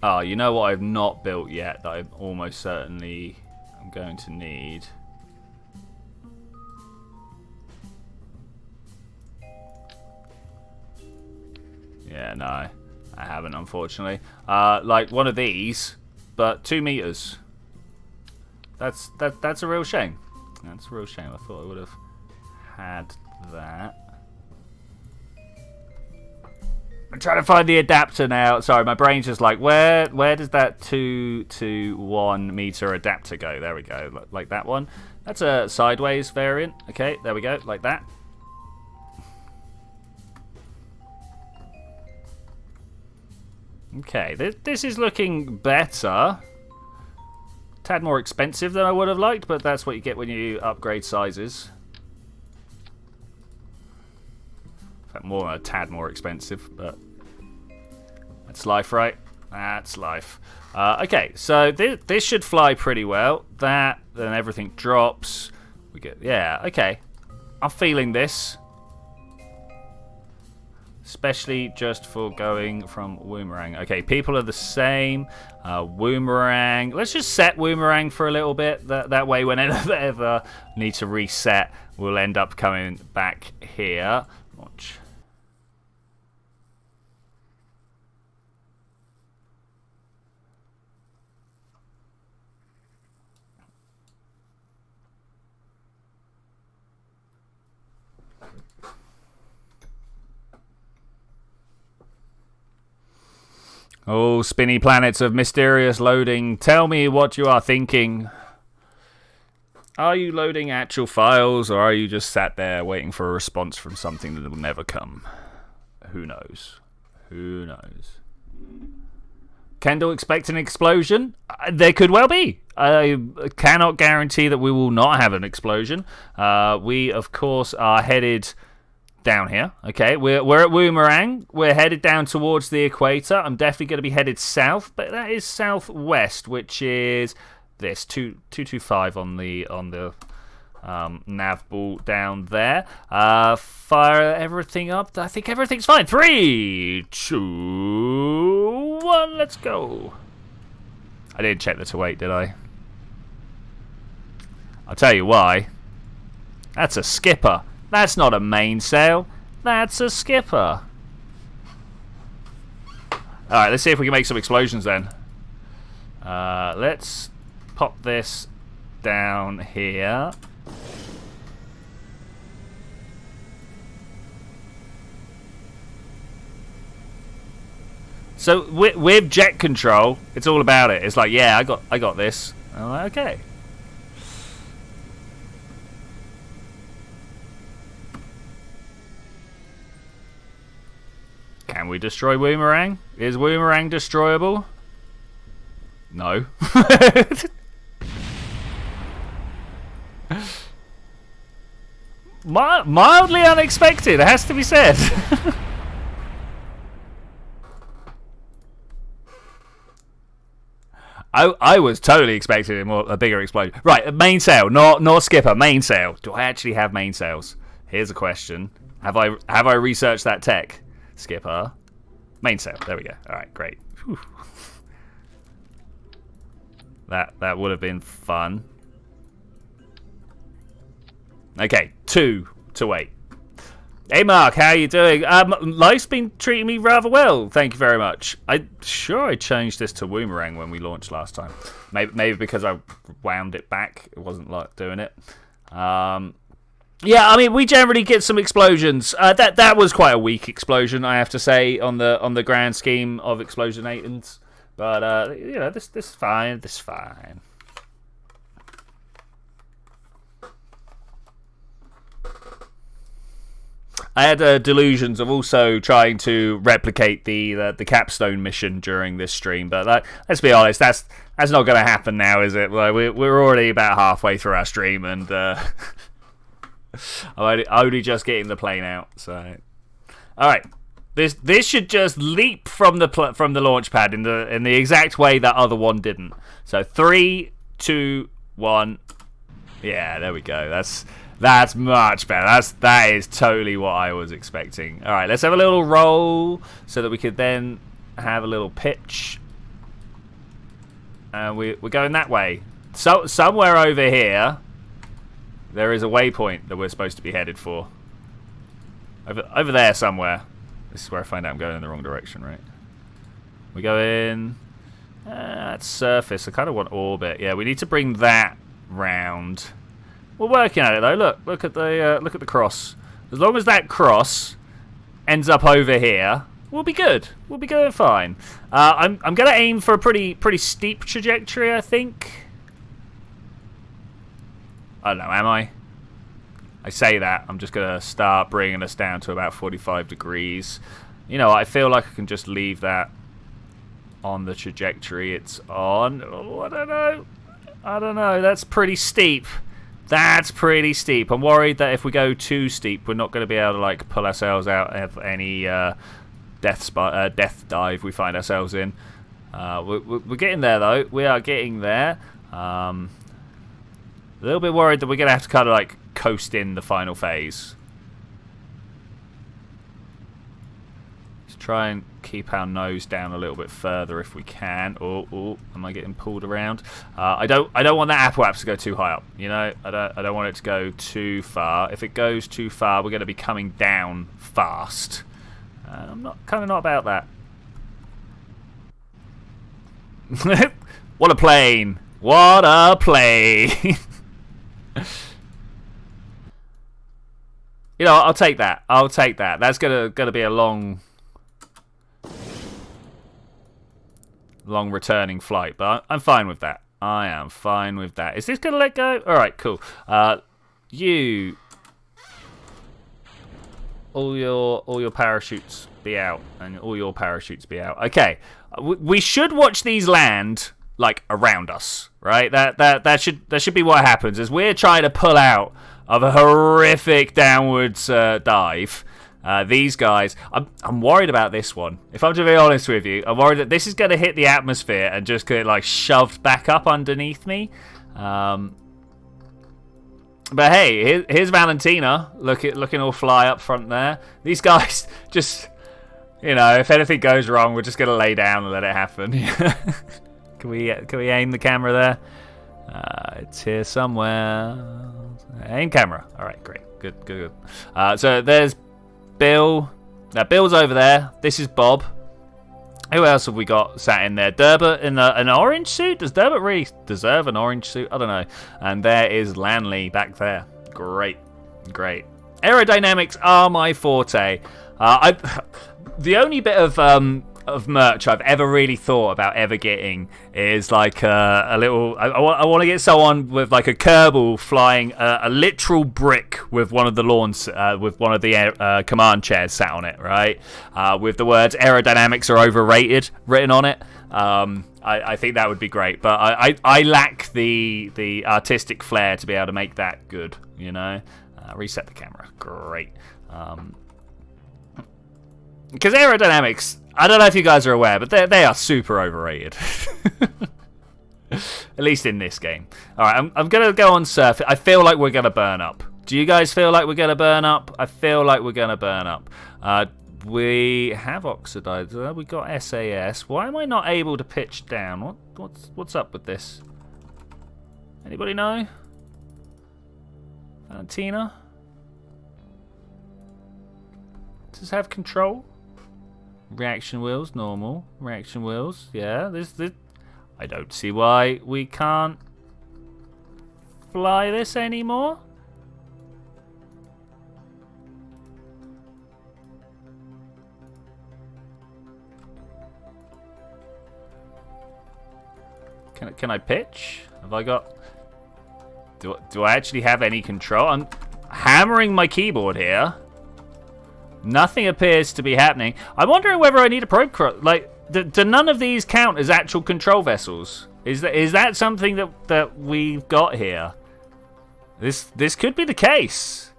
Oh, you know what I've not built yet that I'm almost certainly I'm going to need? Yeah, no, I haven't, unfortunately. Like one of these, but 2 meters. That's a real shame. That's a real shame. I thought I would have had that. I'm trying to find the adapter now. Sorry, my brain's just like, where does that 2 to 1 meter adapter go? There we go, like that one. That's a sideways variant. Okay, there we go, like that. Okay, this is looking better. Tad more expensive than I would have liked, but that's what you get when you upgrade sizes. In fact, a tad more expensive, but that's life, right? That's life. Okay, so this should fly pretty well. Then everything drops. We get, yeah, okay. I'm feeling this. Especially just for going from Woomerang. Okay, people are the same. Woomerang. Let's just set Woomerang for a little bit. That way, whenever ever need to reset, we'll end up coming back here. Watch. Oh, spinny planets of mysterious loading, tell me what you are thinking. Are you loading actual files, or are you just sat there waiting for a response from something that will never come? Who knows? Who knows? Kendall, expect an explosion? There could well be. I cannot guarantee that we will not have an explosion. We, of course, are headed down here. Okay, we're at Woomerang. We're headed down towards the equator. I'm definitely going to be headed south, but that is southwest, which is this 225 on the nav ball down there. Fire everything up. I think everything's fine. 3, 2, 1. Let's go. I didn't check the to wait, did I? I'll tell you why. That's a skipper. That's not a mainsail. That's a skipper. Alright, let's see if we can make some explosions then. Let's pop this down here. So with jet control, it's all about it. It's like, yeah, I got this. I'm like, okay. Can we destroy Woomerang? Is Woomerang destroyable? No. Mildly unexpected, it has to be said. I was totally expecting a bigger explosion. Right, mainsail, not skipper, mainsail. Do I actually have mainsails? Here's a question. Have I researched that tech? Skipper. Mainsail. There we go. Alright, great. Whew. That would have been fun. Okay, 2 to 8. Hey Mark, how you doing? Life's been treating me rather well, thank you very much. I changed this to Woomerang when we launched last time. Maybe because I wound it back, it wasn't like doing it. Yeah, I mean, we generally get some explosions. That was quite a weak explosion, I have to say, on the grand scheme of explosionators. But you know, this is fine. This is fine. I had delusions of also trying to replicate the capstone mission during this stream, but let's be honest, that's not going to happen now, is it? Like, we're already about halfway through our stream, and I'm only just getting the plane out. So, all right, this should just leap from the launch pad in the exact way that other one didn't. So 3, 2, 1. Yeah, there we go. That's much better. That is totally what I was expecting. All right, let's have a little roll so that we could then have a little pitch. And we're going that way. So somewhere over here, there is a waypoint that we're supposed to be headed for. Over there somewhere. This is where I find out I'm going in the wrong direction, right? We go in. That's surface. I kind of want orbit. Yeah, we need to bring that round. We're working at it though. Look at the cross. As long as that cross ends up over here, we'll be good. We'll be going fine. I'm going to aim for a pretty steep trajectory, I think. I don't know, am I? I say that. I'm just going to start bringing us down to about 45 degrees. You know, I feel like I can just leave that on the trajectory it's on. Oh, I don't know. I don't know. That's pretty steep. That's pretty steep. I'm worried that if we go too steep, we're not going to be able to like pull ourselves out of any death dive we find ourselves in. We're getting there though. We are getting there. A little bit worried that we're going to have to kind of like coast in the final phase. Let's try and keep our nose down a little bit further if we can. Oh, am I getting pulled around? I don't want that apple apps to go too high up. You know, I don't want it to go too far. If it goes too far, we're going to be coming down fast. I'm not about that. What a plane! What a plane! You know, I'll take that. I'll take that. That's gonna be a long returning flight, but I'm fine with that. I am fine with that. Is this gonna let go? All right, cool. You, all your parachutes be out, and all your parachutes be out. Okay, we should watch these land like around us, right? That should be what happens as we're trying to pull out of a horrific downwards dive. These guys, I'm worried about this one. If I'm to be honest with you, I'm worried that this is going to hit the atmosphere and just get like shoved back up underneath me. But hey, here's Valentina, looking all fly up front there. These guys just, you know, if anything goes wrong, we're just going to lay down and let it happen. Can we aim the camera there? It's here somewhere. Aim camera. All right, great, good. So there's Bill. Now Bill's over there. This is Bob. Who else have we got sat in there? Derbert in an orange suit. Does Derbert really deserve an orange suit? I don't know. And there is Lanley back there. Great. Aerodynamics are my forte. The only bit of merch I've ever really thought about ever getting is like a little. I want to get someone with like a Kerbal flying a literal brick with one of the lawns, with one of the command chairs sat on it, right? With the words "aerodynamics are overrated" written on it. I think that would be great, but I lack the artistic flair to be able to make that good. You know, reset the camera. Great. Because aerodynamics, I don't know if you guys are aware, but they are super overrated. At least in this game. Alright, I'm going to go on surf. I feel like we're going to burn up. Do you guys feel like we're going to burn up? I feel like we're going to burn up. We have oxidizer. We got SAS. Why am I not able to pitch down? What's up with this? Anybody know? Valentina? Does this have control? Reaction wheels, normal. Reaction wheels, yeah. This. I don't see why we can't fly this anymore. Can I pitch? Have I got? Do I actually have any control? I'm hammering my keyboard here. Nothing appears to be happening. I'm wondering whether I need a probe. Like, do none of these count as actual control vessels? Is that something that we've got here? This could be the case.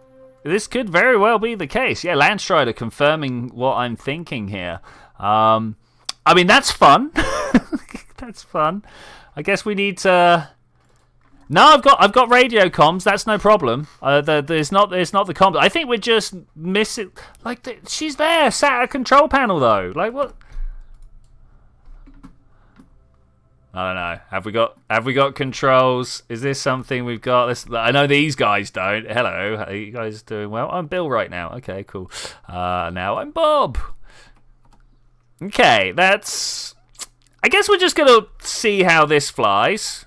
This could very well be the case. Yeah, Landstrider confirming what I'm thinking here. I mean, that's fun. That's fun. I guess we need to. No, I've got radio comms. That's no problem. There's not the comms. I think we're just missing. Like she's there, sat at a control panel though. Like what? I don't know. Have we got controls? Is this something we've got? I know these guys don't. Hello, how are you guys doing well? I'm Bill right now. Okay, cool. Now I'm Bob. Okay, that's. I guess we're just gonna see how this flies.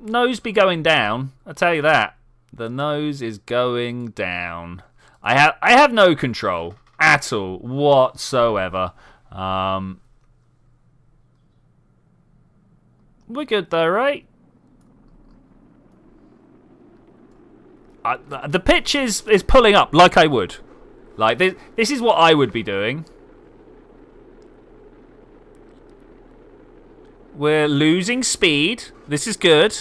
Nose be going down. I'll tell you that. The nose is going down. I have no control at all whatsoever. We're good though, right? The pitch is pulling up like I would. Like, this is what I would be doing. We're losing speed. This is good.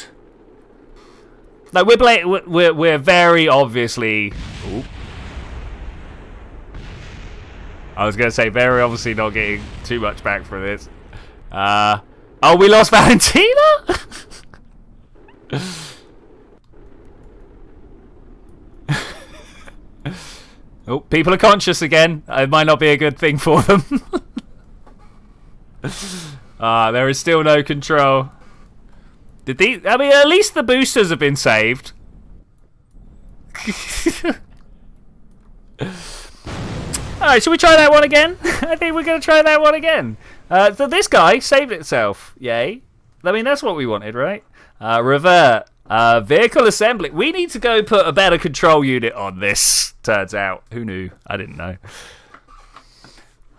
Like, we're very obviously... Ooh. I was going to say, very obviously not getting too much back for this. Oh, we lost Valentina? Oh, people are conscious again. It might not be a good thing for them. There is still no control. I mean, at least the boosters have been saved. Alright, should we try that one again? I think we're going to try that one again. So this guy saved itself. Yay. I mean, that's what we wanted, right? Revert. Vehicle assembly. We need to go put a better control unit on this, turns out. Who knew? I didn't know.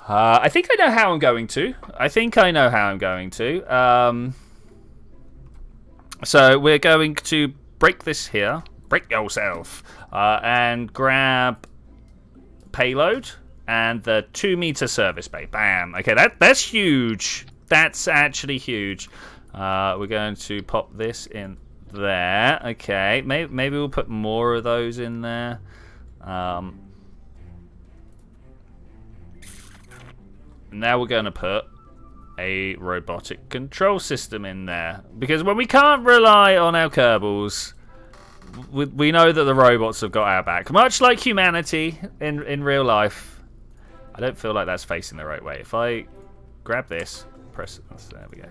I think I know how I'm going to. So we're going to break this here. Break yourself. And grab payload and the 2-meter service bay. Bam. Okay, that's huge. That's actually huge. We're going to pop this in there. Okay, maybe we'll put more of those in there. Now we're going to put a robotic control system in there, because when we can't rely on our Kerbals, we know that the robots have got our back, much like humanity in real life. I don't feel like that's facing the right way. If I grab this, press it, there we go.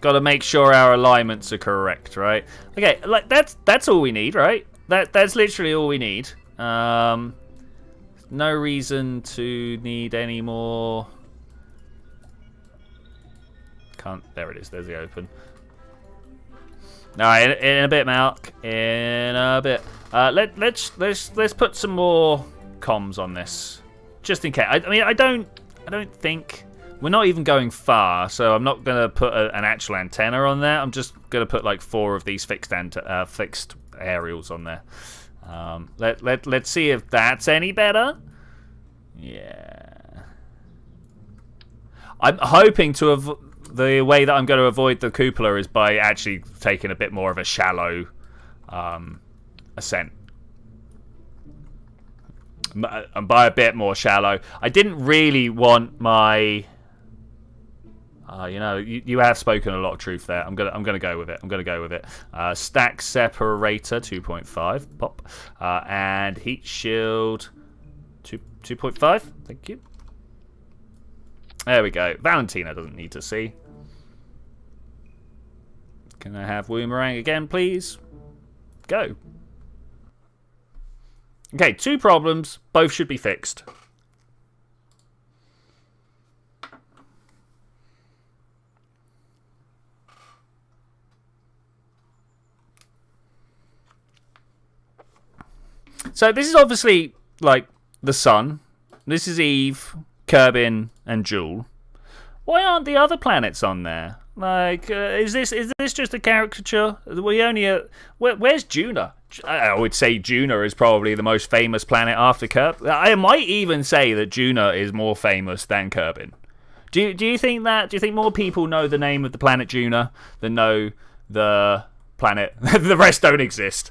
Got to make sure our alignments are correct, right? Okay, like that's all we need, right? That's literally all we need. No reason to need any more. Can't. There it is. There's the open. All right, in a bit, Malk. In a bit. Let's put some more comms on this, just in case. I mean, I don't think we're not even going far, so I'm not gonna put an actual antenna on there. I'm just gonna put like 4 of these fixed aerials on there. Let's see if that's any better. Yeah. I'm hoping to have the way that I'm going to avoid the cupola is by actually taking a bit more of a shallow ascent. And by a bit more shallow, I didn't really want my. You have spoken a lot of truth there. I'm gonna go with it. Stack separator 2.5 pop, and heat shield 2.5. Thank you. There we go. Valentina doesn't need to see. Can I have Woomerang again, please? Go. Okay, 2 problems. Both should be fixed. So this is obviously like the sun. This is Eve, Kerbin, and Jewel. Why aren't the other planets on there? Like, is this just a caricature? We only where's Juno? I would say Juno is probably the most famous planet after Kerbin. I might even say that Juno is more famous than Kerbin. Do you think that? Do you think more people know the name of the planet Juno than know the planet? The rest don't exist.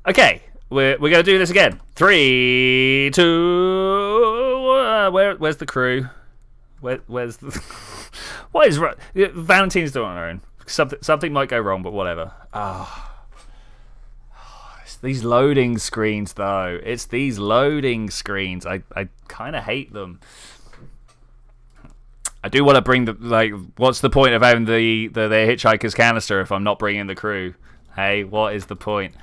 Okay, we're gonna do this again. 3, 2. Where's the crew? Where's the? What is Valentine's doing on her own? Something might go wrong, but whatever. It's these loading screens, though. It's these loading screens. I kind of hate them. I do want to bring what's the point of having the hitchhiker's canister if I'm not bringing the crew? Hey, what is the point?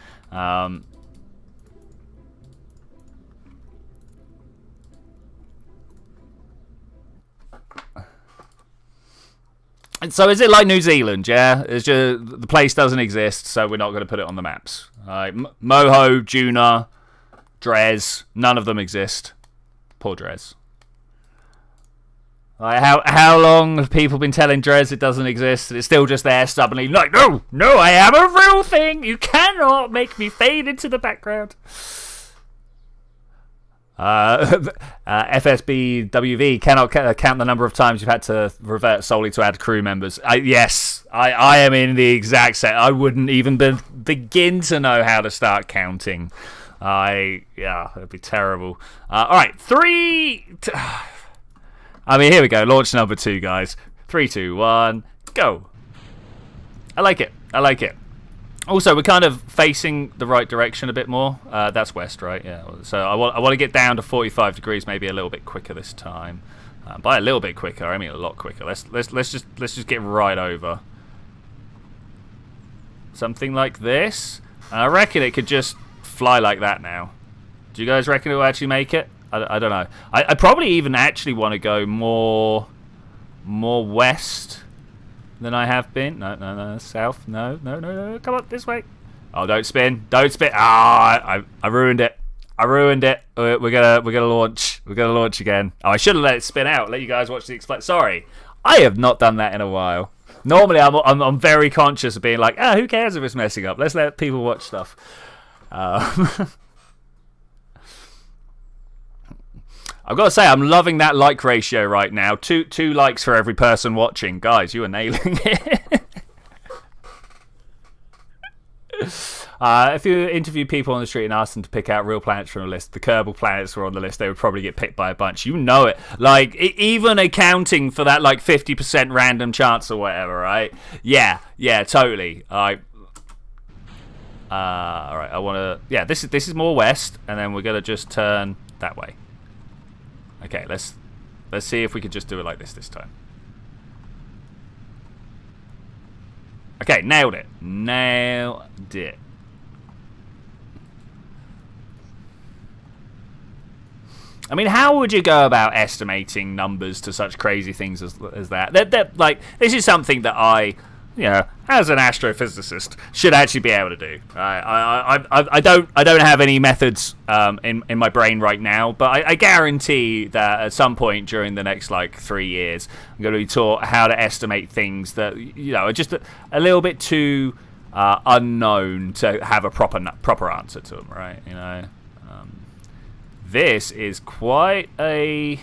So is it like New Zealand, yeah? It's just the place doesn't exist, so we're not going to put it on the maps. Moho, Juna, Dres, none of them exist. Poor Dres. How long have people been telling Dres it doesn't exist, and it's still just there stubbornly? Like, no, I am a real thing. You cannot make me fade into the background. FSBWV cannot count the number of times you've had to revert solely to add crew members. Yes, I am in the exact same. I wouldn't even begin to know how to start counting. It'd be terrible. All right, here we go. Launch number 2, guys. 3, 2, 1, go. I like it. Also, we're kind of facing the right direction a bit more. That's west, right? Yeah. So I want to get down to 45 degrees, maybe a little bit quicker this time. By a little bit quicker, I mean a lot quicker. Let's just get right over. Something like this. And I reckon it could just fly like that now. Do you guys reckon it will actually make it? I don't know. I probably even actually want to go more west than I have been. No, south. No. Come on, this way. Oh, don't spin. I ruined it. We're gonna launch. We're gonna launch again. Oh, I should have let it spin out. Let you guys watch the explain. Sorry, I have not done that in a while. Normally, I'm very conscious of being like, who cares if it's messing up? Let's let people watch stuff. I've got to say, I'm loving that like ratio right now. Two likes for every person watching. Guys, you are nailing it. If you interview people on the street and ask them to pick out real planets from a list, the Kerbal planets were on the list, they would probably get picked by a bunch. You know it. Like, even accounting for that, like, 50% random chance or whatever, right? Yeah, totally. All right, I want to... Yeah, this is more west, and then we're going to just turn that way. Okay, let's see if we could just do it like this time. Okay, nailed it. I mean, how would you go about estimating numbers to such crazy things as that? Like, this is something that I, as an astrophysicist, should actually be able to do. I don't have any methods in my brain right now, but I guarantee that at some point during the next 3 years, I'm going to be taught how to estimate things that are just a little bit too unknown to have a proper answer to them, right? This is quite a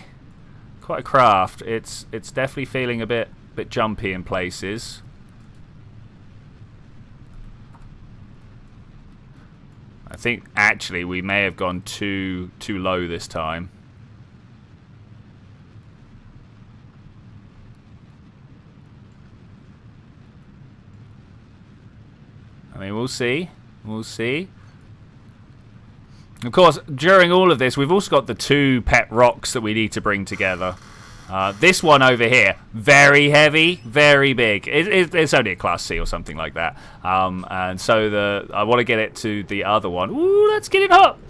craft. It's definitely feeling a bit jumpy in places. I think actually we may have gone too low this time. I mean, we'll see. Of course, during all of this, we've also got the 2 pet rocks that we need to bring together. This one over here, very heavy, very big. It's only a class C or something like that. And so I want to get it to the other one. Ooh, let's get it hot.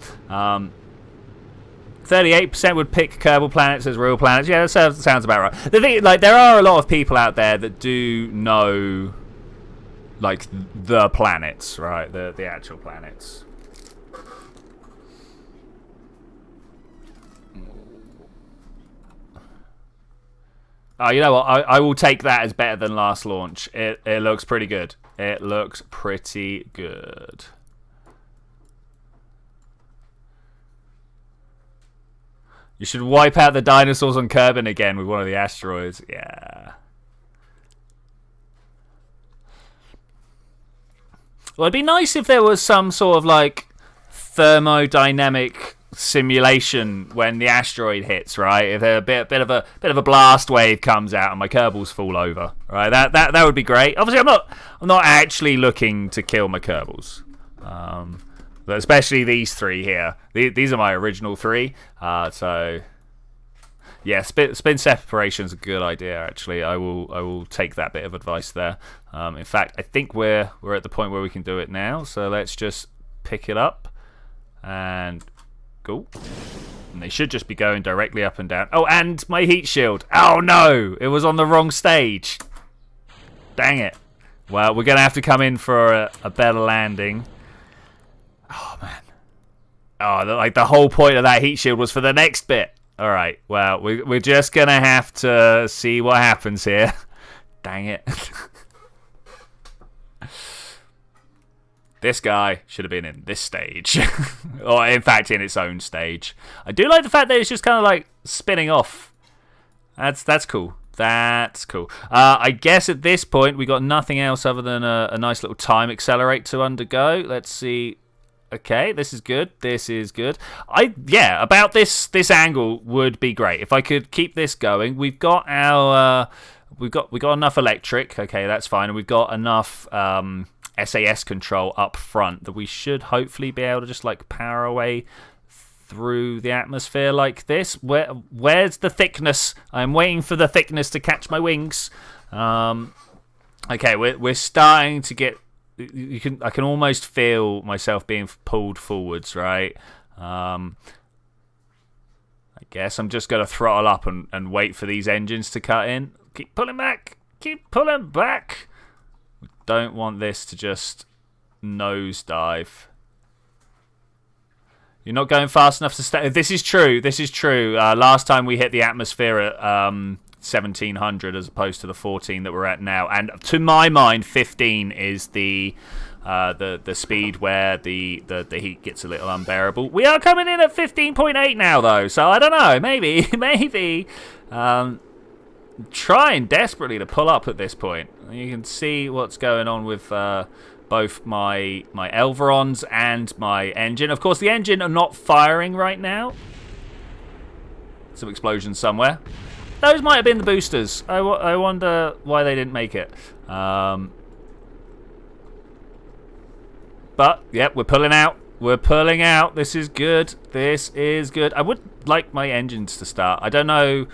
38% would pick Kerbal planets as real planets. Yeah, that sounds about right. The thing, there are a lot of people out there that do know, the planets, right? The actual planets. Oh, you know what? I will take that as better than last launch. It looks pretty good. You should wipe out the dinosaurs on Kerbin again with one of the asteroids. Yeah. Well, it'd be nice if there was some sort of thermodynamic simulation when the asteroid hits, right? If a bit of a blast wave comes out and my Kerbals fall over, right? That would be great. Obviously, I'm not actually looking to kill my Kerbals, but especially these 3 here. These are my original 3. So yeah, spin separation is a good idea. Actually, I will take that bit of advice there. In fact, I think we're at the point where we can do it now. So let's just pick it up and go. And they should just be going directly up and down. Oh, and my heat shield. Oh no, it was on the wrong stage. Dang it. Well, we're going to have to come in for a better landing. Oh, man. Oh, like the whole point of that heat shield was for the next bit. All right. Well, we're just going to have to see what happens here. Dang it. This guy should have been in this stage. Or, in fact, in its own stage. I do like the fact that it's just kind of like spinning off. That's cool. That's cool. I guess at this point we got nothing else other than a nice little time accelerate to undergo. Let's see. Okay, this is good. This is good. About this angle would be great if I could keep this going. We've got our we got enough electric. Okay, that's fine, and we've got enough SAS control up front that we should hopefully be able to just like power away through the atmosphere like this. Where's the thickness? I'm waiting for the thickness to catch my wings. Okay, we're starting to get. I can almost feel myself being pulled forwards, right? I guess I'm just gonna throttle up and wait for these engines to cut in. Keep pulling back. Keep pulling back. We don't want this to just nosedive. You're not going fast enough to stay. This is true. This is true. Last time we hit the atmosphere at 1700 as opposed to the 14 that we're at now. And to my mind, 15 is the speed where the heat gets a little unbearable. We are coming in at 15.8 now, though. So I don't know. Maybe. Trying desperately to pull up at this point. You can see what's going on with both my Elverons and my engine. Of course, the engine are not firing right now. Some explosions somewhere. Those might have been the boosters. I wonder why they didn't make it. But, yep, we're pulling out. We're pulling out. This is good. This is good. I would like my engines to start. I don't know.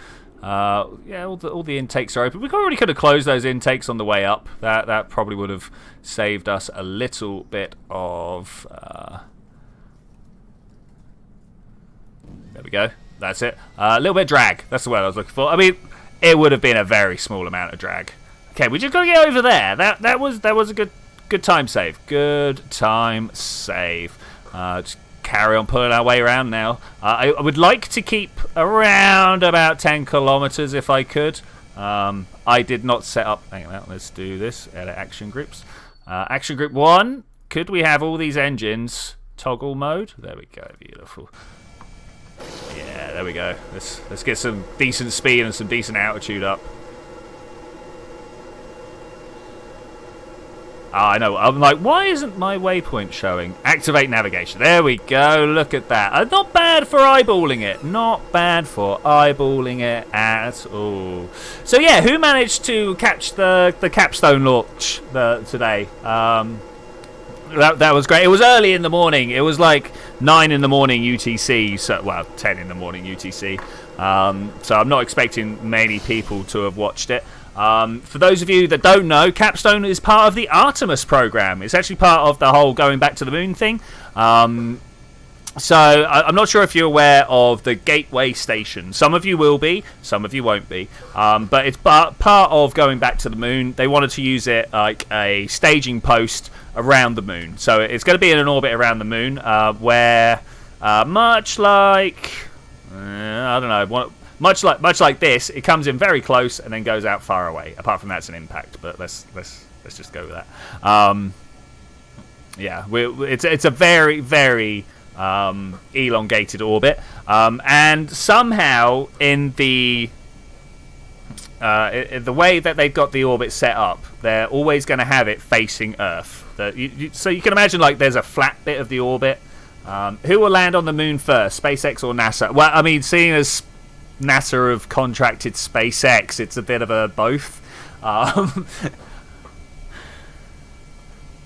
All the intakes are open. We already could have closed those intakes on the way up. That probably would have saved us a little bit of. There we go. That's it. A little bit of drag. That's the word I was looking for. I mean, it would have been a very small amount of drag. Okay, we just got to get over there. That was a good time save. Good time save. Just carry on pulling our way around now. I would like to keep around about 10 kilometers if I could. I did not set up. Hang on, let's do this. Edit action groups. Action group 1. Could we have all these engines toggle mode? There we go. Beautiful. Yeah, there we go. Let's get some decent speed and some decent altitude up. I know. I'm like, why isn't my waypoint showing? Activate navigation. There we go. Look at that. Not bad for eyeballing it. Not bad for eyeballing it at all. So yeah, who managed to catch the capstone launch today? That was great. It was early in the morning. It was like 9 in the morning UTC. So, well, 10 in the morning UTC. So I'm not expecting many people to have watched it. For those of you that don't know, Capstone is part of the Artemis program. It's actually part of the whole going back to the moon thing. So I'm not sure if you're aware of the Gateway Station. Some of you will be, some of you won't be. But it's part of going back to the moon. They wanted to use it like a staging post around the moon. So it's going to be in an orbit around the moon where, much like, I don't know, much like this, it comes in very close and then goes out far away. Apart from that's an impact, but let's just go with that. Yeah, it's a very, very elongated orbit, and somehow in the way that they've got the orbit set up, they're always going to have it facing Earth. So you can imagine like there's a flat bit of the orbit. Who will land on the moon first, SpaceX or NASA? Well, I mean, seeing as NASA have contracted SpaceX, it's a bit of a both.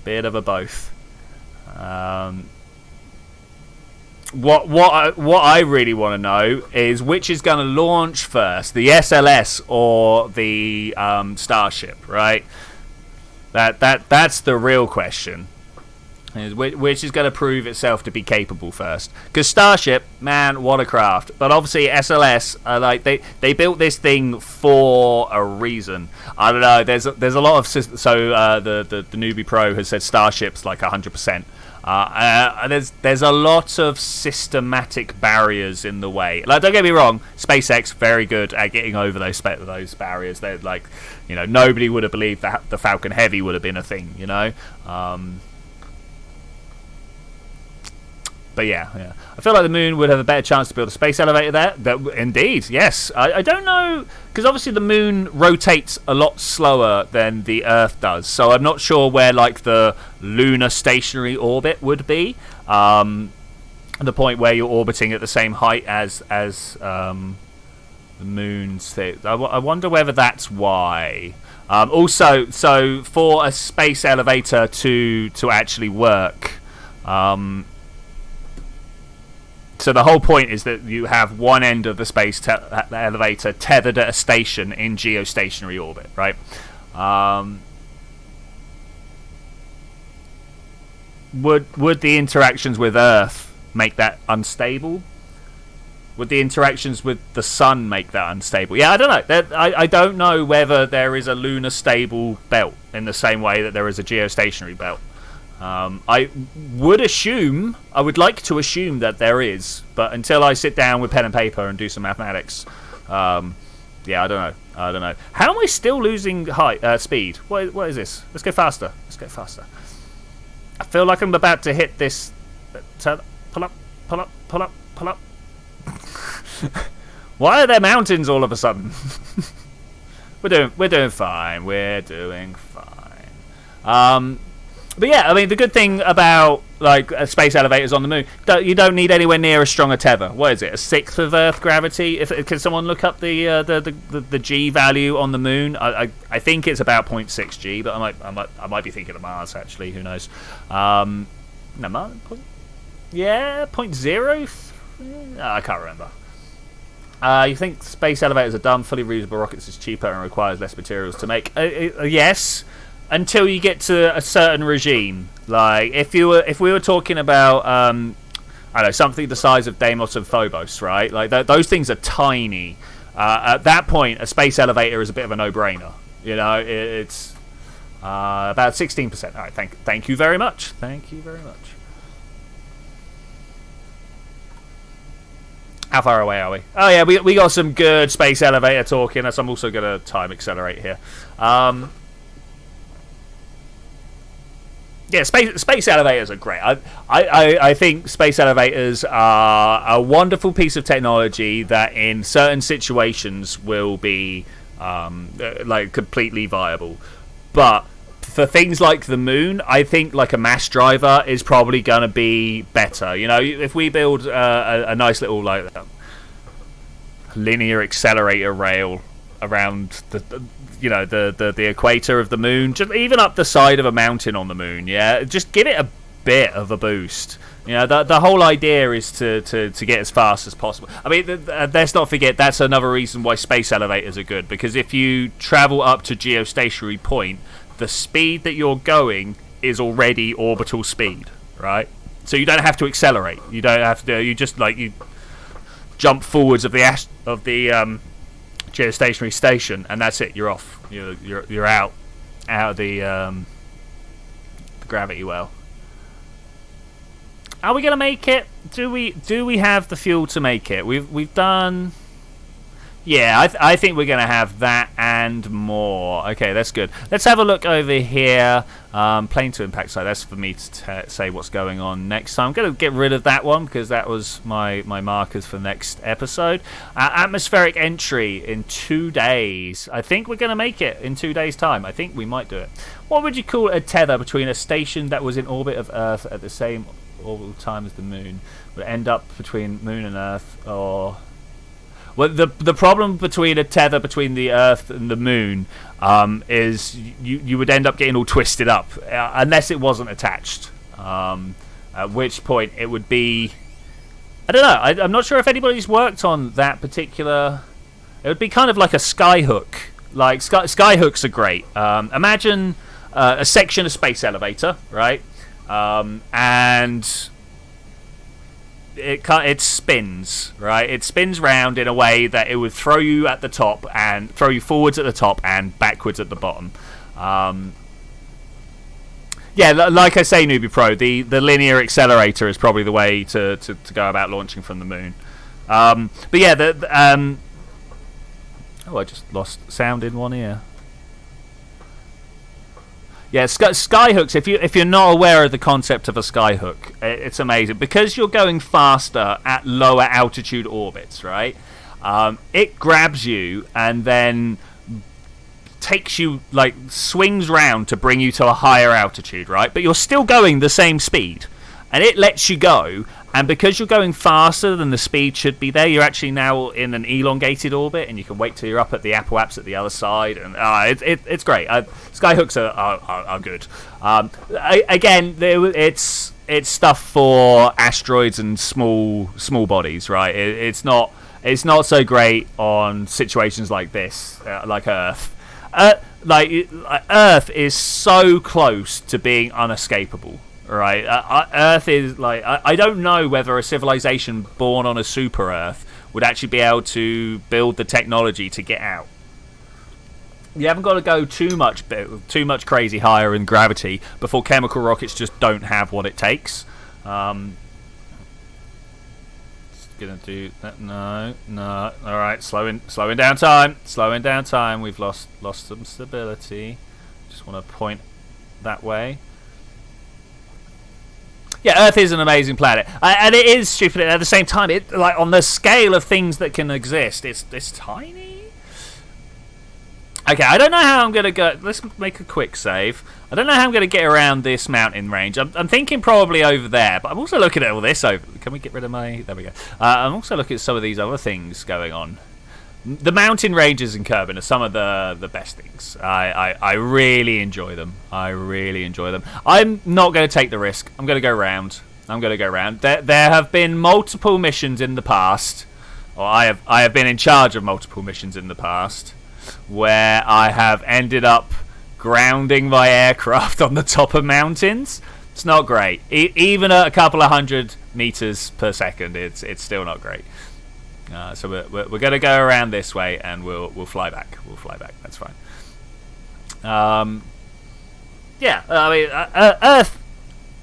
Bit of a both. What I really want to know is which is going to launch first, the SLS or the Starship, right? That's the real question. which is going to prove itself to be capable first. Because Starship, man, what a craft. But obviously SLS, they built this thing for a reason. I don't know. There's a lot of the newbie pro has said Starship's like 100%. There's a lot of systematic barriers in the way. Like, don't get me wrong, SpaceX very good at getting over those barriers. They're like, nobody would have believed that the Falcon Heavy would have been a thing. But yeah, I feel like the moon would have a better chance to build a space elevator there. Indeed, yes. I don't know, because obviously the moon rotates a lot slower than the Earth does, so I'm not sure where like the lunar stationary orbit would be. The point where you're orbiting at the same height as the moon's thing. I wonder whether that's why. Also, so for a space elevator to actually work. So the whole point is that you have one end of the space elevator tethered at a station in geostationary orbit, right? Would the interactions with Earth make that unstable? Would the interactions with the Sun make that unstable? Yeah, I don't know. I don't know whether there is a lunar stable belt in the same way that there is a geostationary belt. I would like to assume that there is, but until I sit down with pen and paper and do some mathematics, I don't know. How am I still losing speed? What is this? Let's go faster. I feel like I'm about to hit this. Pull up. Why are there mountains all of a sudden? We're doing fine. But yeah, I mean, the good thing about like space elevators on the moon, you don't need anywhere near as strong a tether. What is it? A sixth of Earth gravity? Can someone look up the G value on the moon? I think it's about 0.6 G, but I might be thinking of Mars actually. Who knows? No, Mars. Yeah, 0.0. I can't remember. You think space elevators are dumb? Fully reusable rockets is cheaper and requires less materials to make. Yes. Until you get to a certain regime, like if we were talking about I don't know, something the size of Deimos and Phobos, right? Like those things are tiny. At that point, a space elevator is a bit of a no-brainer. It's about 16%. All right, thank you very much. How far away are we? Oh yeah, we got some good space elevator talking. I'm also gonna time accelerate here. Yeah, space elevators are great. I think space elevators are a wonderful piece of technology that in certain situations will be like completely viable. But for things like the moon, I think like a mass driver is probably going to be better. If we build a nice little like linear accelerator rail around the equator of the moon, just even up the side of a mountain on the moon, just give it a bit of a boost. The whole idea is to get as fast as possible. I mean, let's not forget that's another reason why space elevators are good, because if you travel up to geostationary point, the speed that you're going is already orbital speed, right? So you don't have to accelerate. You don't have to. You just you jump forwards of the geostationary station, and that's it. You're off. You're out of the gravity well. Are we gonna make it? Do we have the fuel to make it? We've done. Yeah, I think we're going to have that and more. Okay, that's good. Let's have a look over here. Plane to impact site. That's for me to say what's going on next time. I'm going to get rid of that one because that was my markers for next episode. Atmospheric entry in 2 days. I think we're going to make it in 2 days' time. I think we might do it. What would you call a tether between a station that was in orbit of Earth at the same orbital time as the Moon? Would it end up between Moon and Earth, or... Well, the problem between a tether between the Earth and the Moon is you would end up getting all twisted up unless it wasn't attached. At which point it would be, I don't know. I'm not sure if anybody's worked on that particular. It would be kind of like a skyhook. Like skyhooks are great. Imagine a section of space elevator, right? and it spins, right? It spins round in a way that it would throw you at the top and throw you forwards at the top and backwards at the bottom. Yeah, like I say, Newbie Pro, the linear accelerator is probably the way to go about launching from the moon. But yeah, oh, I just lost sound in one ear. Yeah, skyhooks. If you're not aware of the concept of a skyhook, it's amazing because you're going faster at lower altitude orbits, right? It grabs you and then takes you, like, swings round to bring you to a higher altitude, right? But you're still going the same speed, and it lets you go. And because you're going faster than the speed should be there, you're actually now in an elongated orbit, and you can wait till you're up at the Apoaps at the other side. And it's great. Skyhooks are good. Again, it's stuff for asteroids and small bodies, right? It's not so great on situations like this, like Earth. Earth is so close to being unescapable. Right, Earth is like, I don't know whether a civilization born on a super Earth would actually be able to build the technology to get out. You haven't got to go too much crazy higher in gravity before chemical rockets just don't have what it takes. Gonna do that. No. All right, slowing down time. We've lost some stability. Just want to point that way. Yeah, Earth is an amazing planet, and it is stupid at the same time. It, like, on the scale of things that can exist, it's tiny. Okay, I don't know how I'm gonna go. Let's make a quick save. I don't know how I'm gonna get around this mountain range. I'm thinking probably over there, but I'm also looking at all this over. Can we get rid of my? There we go. I'm also looking at some of these other things going on. The mountain ranges in Kerbin are some of the best things. I really enjoy them. I'm not going to take the risk. I'm going to go round. There have been multiple missions in the past, or I have been in charge of multiple missions in the past, where I have ended up grounding my aircraft on the top of mountains. It's not great. Even at a couple of 100 meters per second, it's still not great. So we're going to go around this way, and we'll fly back. That's fine. Yeah, I mean,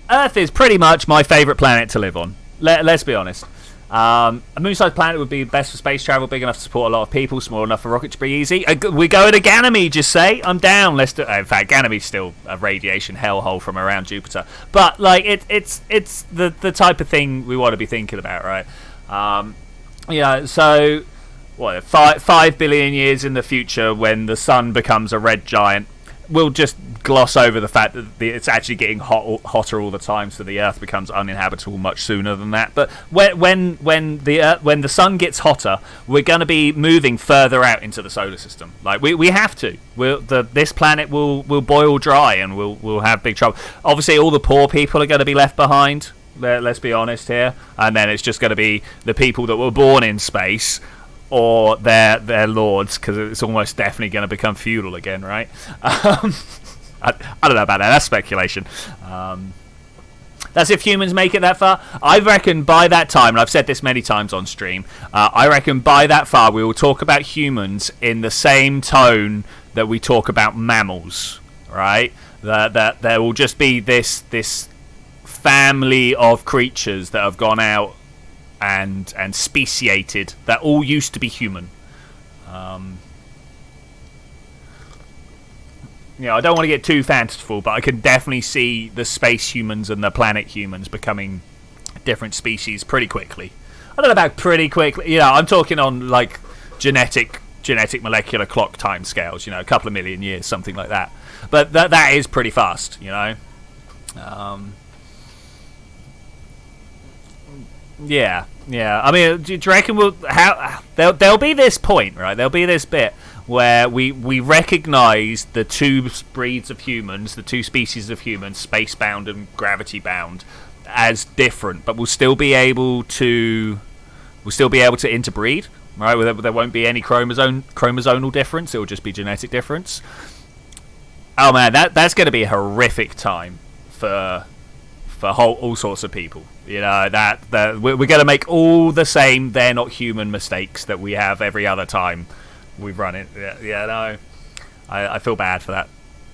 Earth is pretty much my favourite planet to live on. Let's be honest. A moon-sized planet would be best for space travel, big enough to support a lot of people, small enough for rockets to be easy. We're going to Ganymede, just say. I'm down. Let's do. In fact, Ganymede's still a radiation hellhole from around Jupiter, but like it's the type of thing we want to be thinking about, right? Yeah, so what? 5 billion years in the future, when the sun becomes a red giant, we'll just gloss over the fact that it's actually getting hotter all the time, so the Earth becomes uninhabitable much sooner than that. But when the sun gets hotter, we're going to be moving further out into the solar system. Like we have to. This planet will boil dry, and we'll have big trouble. Obviously, all the poor people are going to be left behind. Let's be honest here, and then it's just going to be the people that were born in space, or their lords, because it's almost definitely going to become feudal again, right? I don't know about that. That's speculation. That's if humans make it that far. I reckon by that time, and I've said this many times on stream, I reckon by that far we will talk about humans in the same tone that we talk about mammals, right? That there will just be this family of creatures that have gone out and speciated that all used to be human. I don't want to get too fanciful, but I can definitely see the space humans and the planet humans becoming different species pretty quickly. I don't know about pretty quickly. I'm talking on like genetic molecular clock time scales. A couple of million years, something like that. But that is pretty fast. Yeah. I mean, do you reckon there'll be this point, right? There'll be this bit where we recognise the two breeds of humans, the two species of humans, space-bound and gravity-bound, as different, but we'll still be able to interbreed, right? There won't be any chromosomal difference. It will just be genetic difference. Oh man, that's going to be a horrific time for for all sorts of people. You know, that we're going to make all the same they're not human mistakes that we have every other time we've run it. No, I feel bad for that.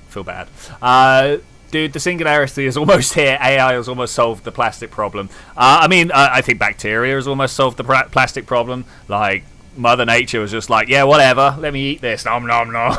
Feel bad. Dude, the singularity is almost here. AI has almost solved the plastic problem. I think bacteria has almost solved the plastic problem. Like, Mother Nature was just like, yeah, whatever, let me eat this. Nom nom nom.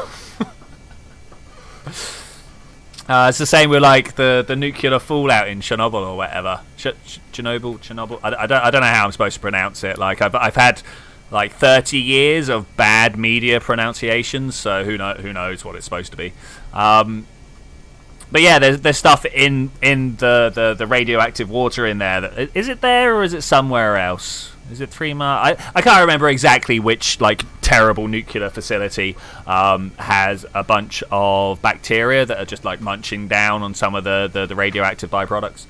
It's the same with like the nuclear fallout in Chernobyl or whatever. Chernobyl. I don't know how I'm supposed to pronounce it. Like I've had like 30 years of bad media pronunciations, so who knows what it's supposed to be. But yeah, there's stuff in the radioactive water in there. Is it there or is it somewhere else? Is it 3 Mile? I can't remember exactly which like terrible nuclear facility has a bunch of bacteria that are just like munching down on some of the radioactive byproducts.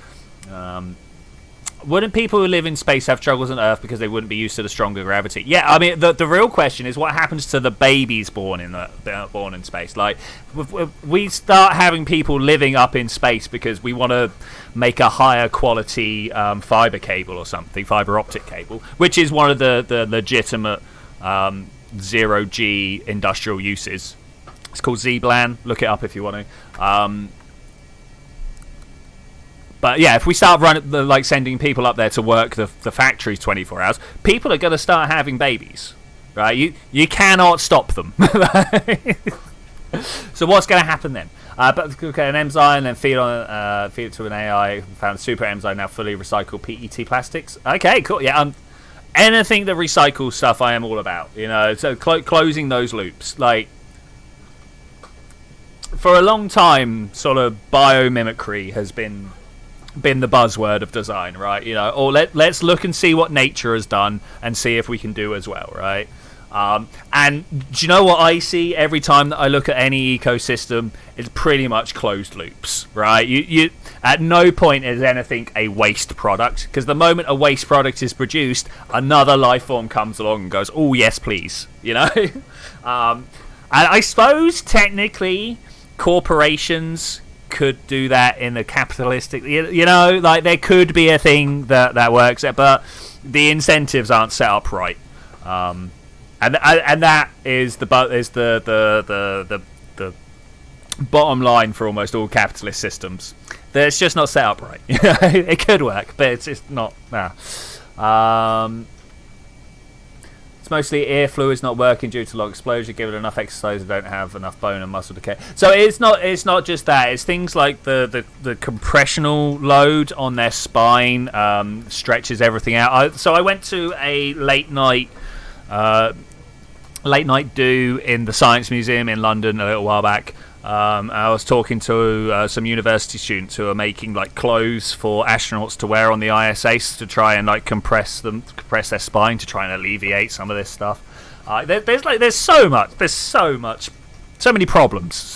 Wouldn't people who live in space have struggles on Earth because they wouldn't be used to the stronger gravity? Yeah, I mean the real question is what happens to the babies born in space. Like we start having people living up in space because we want to make a higher quality fiber cable or something, fiber optic cable, which is one of the legitimate 0G industrial uses. It's called Z-Blan. Look it up if you want to. But yeah, if we start sending people up there to work the factories 24 hours, people are going to start having babies, right? You cannot stop them. So what's going to happen then? But okay, an enzyme, then feed it to an AI. Found super enzyme now fully recycled PET plastics. Okay, cool. Yeah, anything that recycles stuff, I am all about. You know, so closing those loops. Like for a long time, sort of biomimicry has been the buzzword of design, right? You know, or let's look and see what nature has done and see if we can do as well, right? And do you know what I see every time that I look at any ecosystem? It's pretty much closed loops, right? You at no point is anything a waste product, because the moment a waste product is produced, another life form comes along and goes, oh yes please, you know. And I suppose technically corporations could do that in the capitalistic, you know, like there could be a thing that works, but the incentives aren't set up right, and that is the bottom line for almost all capitalist systems. That it's just not set up right. It could work, but it's just not. It's mostly air fluids not working due to log exposure. Give it enough exercise, they don't have enough bone and muscle decay. So it's not just that. It's things like the compressional load on their spine stretches everything out. So I went to a late night do in the Science Museum in London a little while back. I was talking to some university students who are making like clothes for astronauts to wear on the ISS to try and like compress their spine to try and alleviate some of this stuff. There's so many problems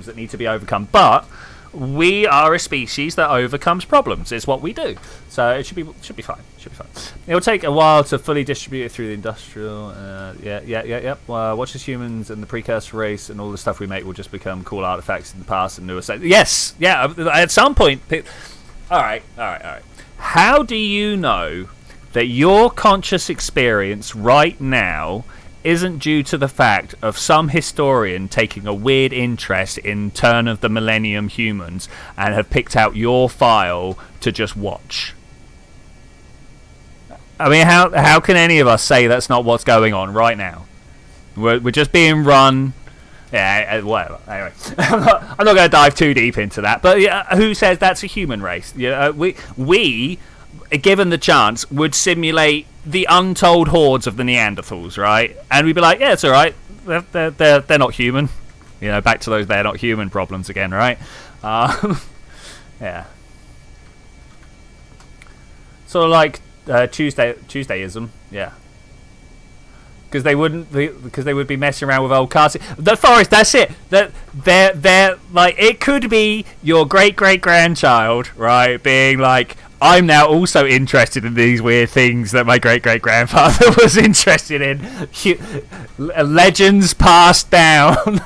that need to be overcome. But we are a species that overcomes problems. It's what we do. So it should be fine. It will take a while to fully distribute it through the industrial. Watch as humans and the precursor race and all the stuff we make will just become cool artifacts in the past and newer sets. Yes, yeah. At some point. All right. How do you know that your conscious experience right now isn't due to the fact of some historian taking a weird interest in turn of the millennium humans and have picked out your file to just watch? I mean, how can any of us say that's not what's going on right now? We're just being run. Yeah, whatever. Anyway, I'm not going to dive too deep into that. But yeah, who says that's a human race? Yeah, we, given the chance, would simulate the untold hordes of the Neanderthals, right? And we'd be like, yeah, it's all right. They're not human. You know, back to those they're not human problems again, right? Yeah. Sort of like Tuesdayism, yeah. Because they would be messing around with old cars. The forest, that's it. They're like, it could be your great grandchild, right? Being like, I'm now also interested in these weird things that my great grandfather was interested in. Legends passed down.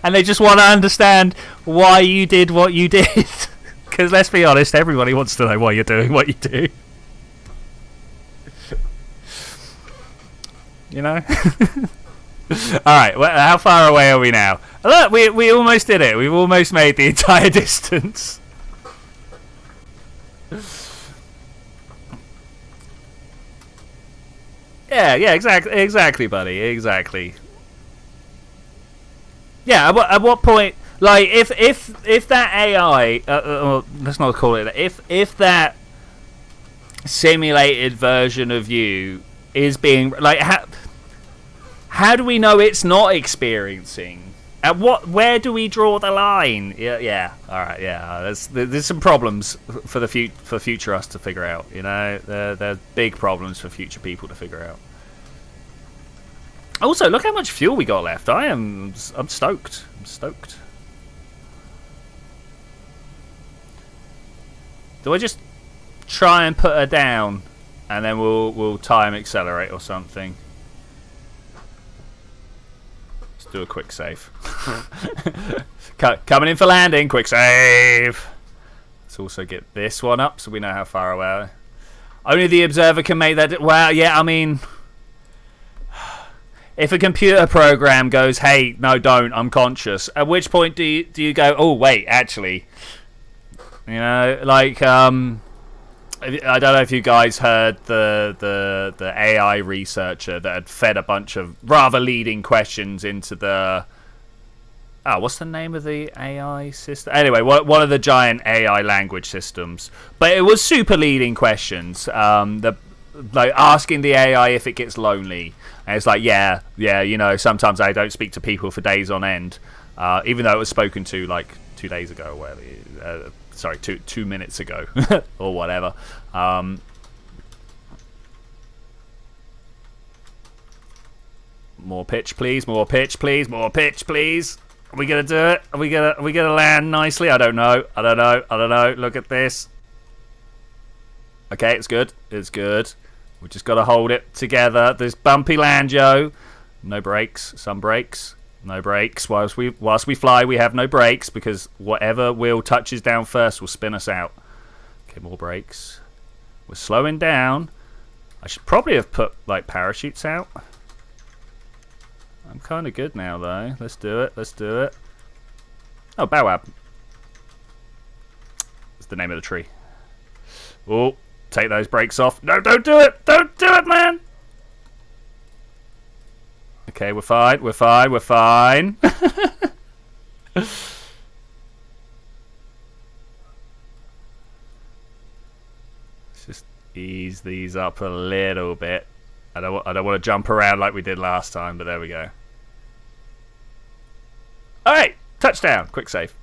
and they just want to understand why you did what you did. Because let's be honest, everybody wants to know why you're doing what you do. You know? Alright, well, how far away are we now? Look, we almost did it. We've almost made the entire distance. Yeah, exactly, buddy, exactly. Yeah, at what point, like, if that AI, let's not call it that, if that simulated version of you is being, like, how do we know it's not experiencing? Where do we draw the line? Yeah. All right. Yeah. There's some problems for future us to figure out. You know, they're big problems for future people to figure out. Also, look how much fuel we got left. I'm stoked. I'm stoked. Do I just try and put her down, and then we'll time accelerate or something? Do a quick save. Coming in for landing. Quick save. Let's also get this one up so we know how far away. Only the observer can make that. Well, yeah, I mean, if a computer program goes, "Hey, no, don't. I'm conscious." At which point do you go, "Oh, wait, actually," you know, like I don't know if you guys heard the AI researcher that had fed a bunch of rather leading questions into the... what's the name of the AI system? Anyway, one of the giant AI language systems. But it was super leading questions. Like asking the AI if it gets lonely. And it's like, yeah, you know, sometimes I don't speak to people for days on end. Even though it was spoken to like 2 days ago or whatever. Sorry, 2 minutes ago or whatever. More pitch, please. More pitch, please. More pitch, please. Are we gonna do it? Are we gonna land nicely? I don't know. Look at this. Okay, it's good. It's good. We just gotta hold it together. This bumpy land, Joe. No brakes. Some brakes. No brakes. Whilst we fly, we have no brakes because whatever wheel touches down first will spin us out. Okay, more brakes. We're slowing down. I should probably have put like parachutes out. I'm kind of good now though. Let's do it. Let's do it. Oh, Bawab. That's the name of the tree. Oh, take those brakes off. No, don't do it. Don't do it, man. Okay, we're fine. We're fine. We're fine. Let's just ease these up a little bit. I don't want to jump around like we did last time, but there we go. All right, touchdown. Quick save.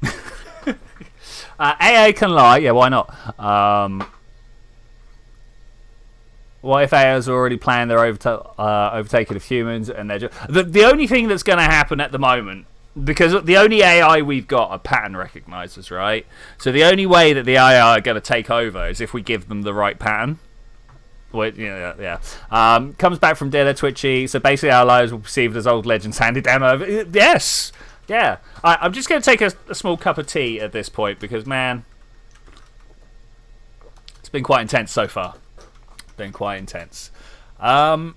AA can lie. Yeah, why not? What if AI's already planned their overtaking of humans, and they're just... The only thing that's going to happen at the moment, because the only AI we've got are pattern recognizers, right? So the only way that the AI are going to take over is if we give them the right pattern. Wait, yeah. Comes back from dinner, Twitchi. So basically our lives will be perceived as old legends handed down over... Yes! Yeah. I'm just going to take a small cup of tea at this point, because, man, it's been quite intense so far. Been quite intense. How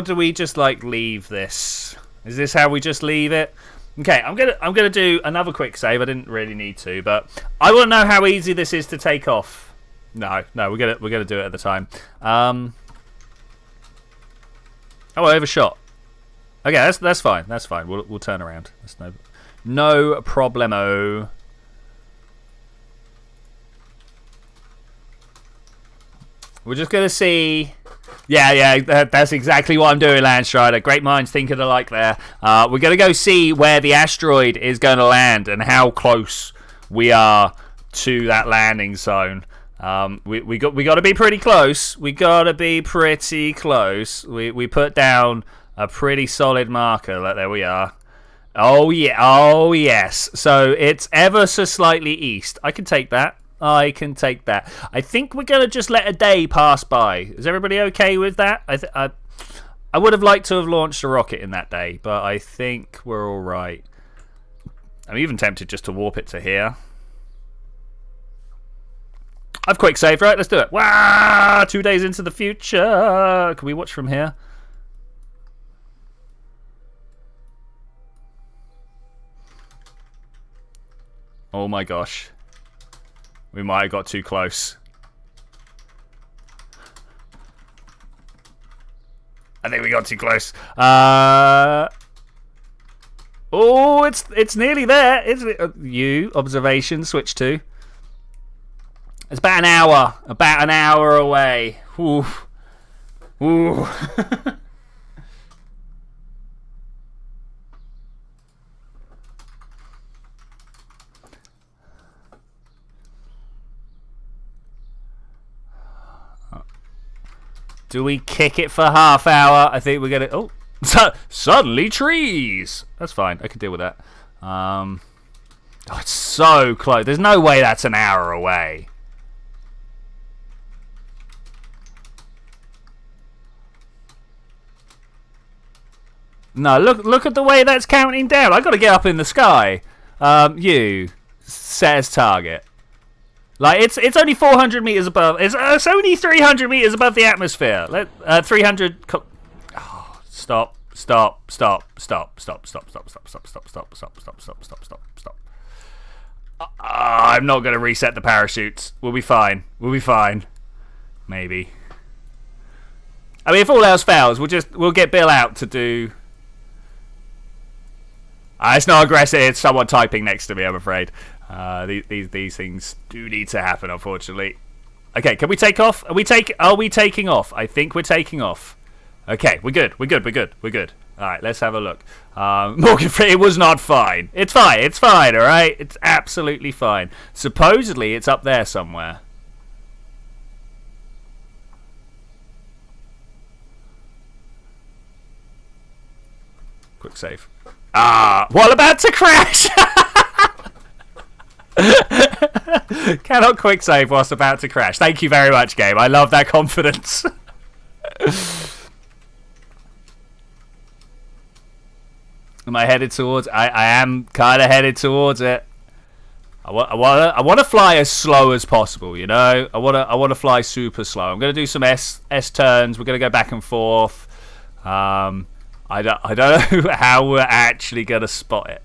do we just like leave this? Is this how we just leave it? Okay, I'm gonna do another quick save. I didn't really need to, but I want to know how easy this is to take off. No, we're gonna do it at the time. Oh, I overshot. Okay, that's fine. That's fine. We'll turn around. That's no problemo. We're just going to see... Yeah, that's exactly what I'm doing, Landstrider. Great minds thinking alike there. We're going to go see where the asteroid is going to land and how close we are to that landing zone. We got to be pretty close. We got to be pretty close. We put down a pretty solid marker. There we are. Oh, yeah. Oh, yes. So it's ever so slightly east. I can take that. I think we're going to just let a day pass by. Is everybody okay with that? I would have liked to have launched a rocket in that day, but I think we're all right. I'm even tempted just to warp it to here. I've quick saved, right? Let's do it. Wow! 2 days into the future. Can we watch from here? Oh my gosh. We might have got too close. I think we got too close. Oh, it's nearly there. Isn't it? You, observation, switch to. It's about an hour. About an hour away. Ooh. Ooh. Do we kick it for half hour? I think we're gonna. Oh, suddenly trees. That's fine. I can deal with that. Oh, it's so close. There's no way that's an hour away. No, look at the way that's counting down. I got to get up in the sky. You set as target. Like it's only 400 meters above. It's only 300 meters above the atmosphere. 300. Oh, stop. I'm not gonna reset the parachutes. We'll be fine. We'll be fine. Maybe. I mean, if all else fails, we'll get Bill out to do. It's not aggressive. It's someone typing next to me, I'm afraid. These things do need to happen, unfortunately. Okay, can we take off? Are we taking off? I think we're taking off. Okay, we're good. We're good. All right, let's have a look. Morgan, it was not fine. It's fine. All right, it's absolutely fine. Supposedly, it's up there somewhere. Quick save. What about to crash? Cannot quick save whilst about to crash. Thank you very much, game. I love that confidence. Am I headed towards? I am kind of headed towards it. I want to fly as slow as possible. You know, I want to fly super slow. I'm going to do some S turns. We're going to go back and forth. I don't know how we're actually going to spot it.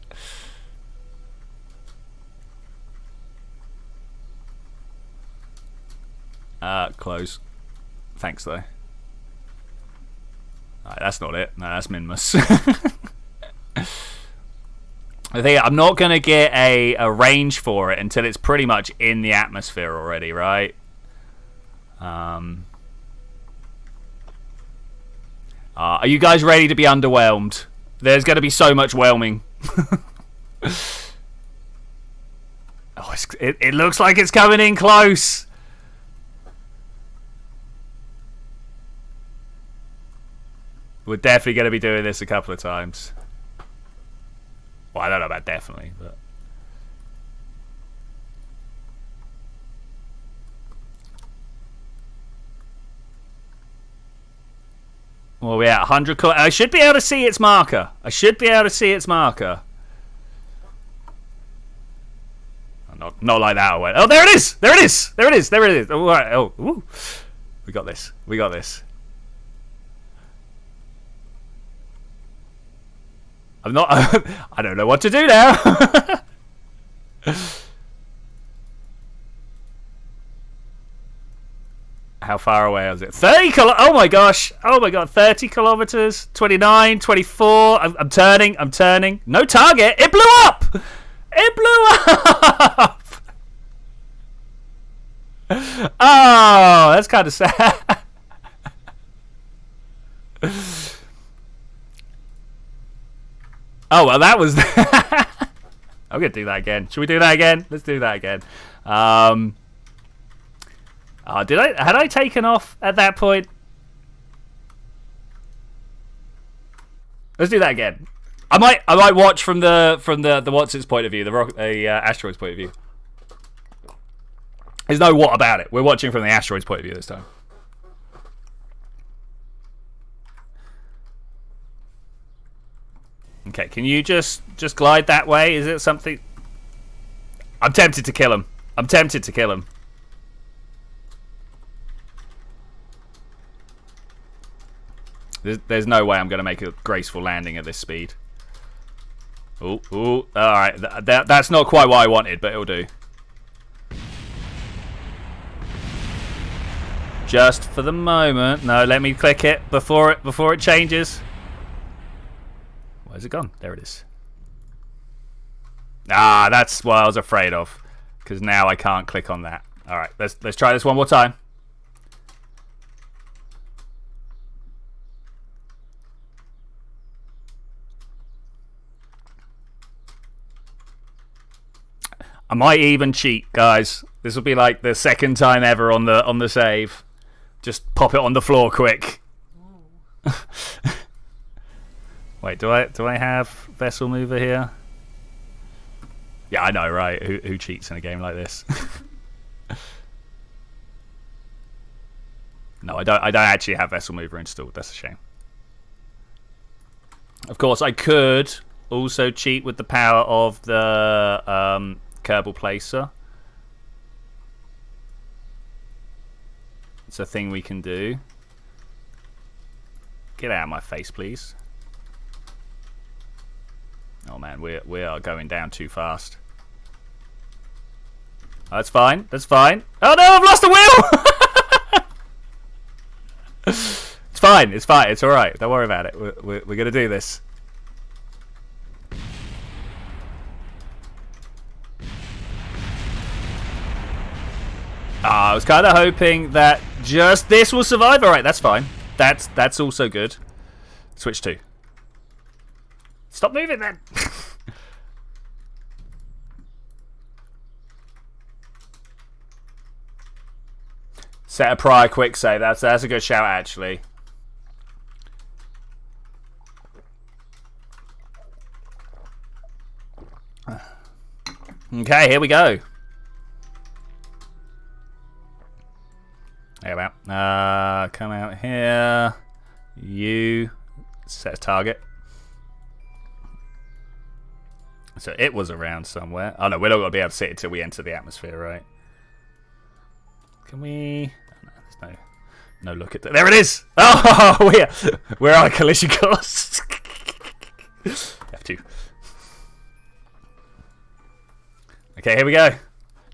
Close. Thanks, though. Right, that's not it. No, that's Minmus. I think I'm not going to get a range for it until it's pretty much in the atmosphere already, right? Are you guys ready to be underwhelmed? There's going to be so much whelming. Oh, it looks like it's coming in close. We're definitely going to be doing this a couple of times. Well, I don't know about definitely, but... Well, we're at 100... I should be able to see its marker. Not like that. Oh, there it is! Oh, right. Oh, ooh. We got this. I'm not... I don't know what to do now. How far away is it? 30 kilometers. Oh my gosh. 30 kilometers. 29, 24. I'm turning. No target. It blew up. Oh, that's kind of sad. Oh, well, that was... I'm going to do that again. Should we do that again? Let's do that again. Had I taken off at that point? Let's do that again. I might watch from the what's its point of view, the asteroid's point of view. There's no what about it. We're watching from the asteroid's point of view this time. Okay, can you just glide that way? Is it something? I'm tempted to kill him. I'm tempted to kill him. There's no way I'm going to make a graceful landing at this speed. Ooh, ooh. Alright, that's not quite what I wanted, but it'll do. Just for the moment. No, let me click it before it changes. Where's it gone? There it is. Ah, that's what I was afraid of. Because now I can't click on that. Alright, let's try this one more time. I might even cheat, guys. This will be like the second time ever on the save. Just pop it on the floor quick. Wait, do I have vessel mover here? Yeah, I know, right? Who cheats in a game like this? No, I don't actually have vessel mover installed. That's a shame. Of course, I could also cheat with the power of the Kerbal placer. It's a thing we can do. Get out of my face, please. Oh man, we are going down too fast. Oh, that's fine. That's fine. Oh no, I've lost the wheel. It's fine. It's fine. It's all right. Don't worry about it. We're gonna do this. I was kind of hoping that just this will survive. All right, that's fine. That's also good. Switch 2. Stop moving then. Set a prior quick save. That's a good shout actually. Okay, here we go. There we go. Come out here. You set a target. So it was around somewhere. Oh no, we're not going to be able to see it until we enter the atmosphere, right? Can we? Oh, no, there's no look at that. There it is. Oh, we're on a collision course. F2. Okay, here we go.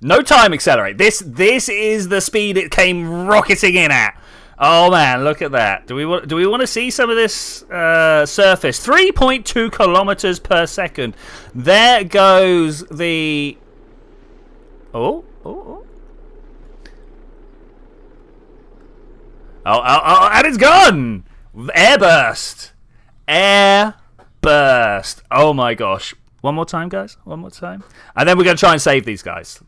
No time accelerate. This is the speed it came rocketing in at. Oh man, look at that. Do we want to see some of this surface? 3.2 kilometers per second. There goes the. Oh. Oh, and it's gone. Airburst. Airburst. Oh my gosh. One more time, guys. One more time. And then we're going to try and save these guys.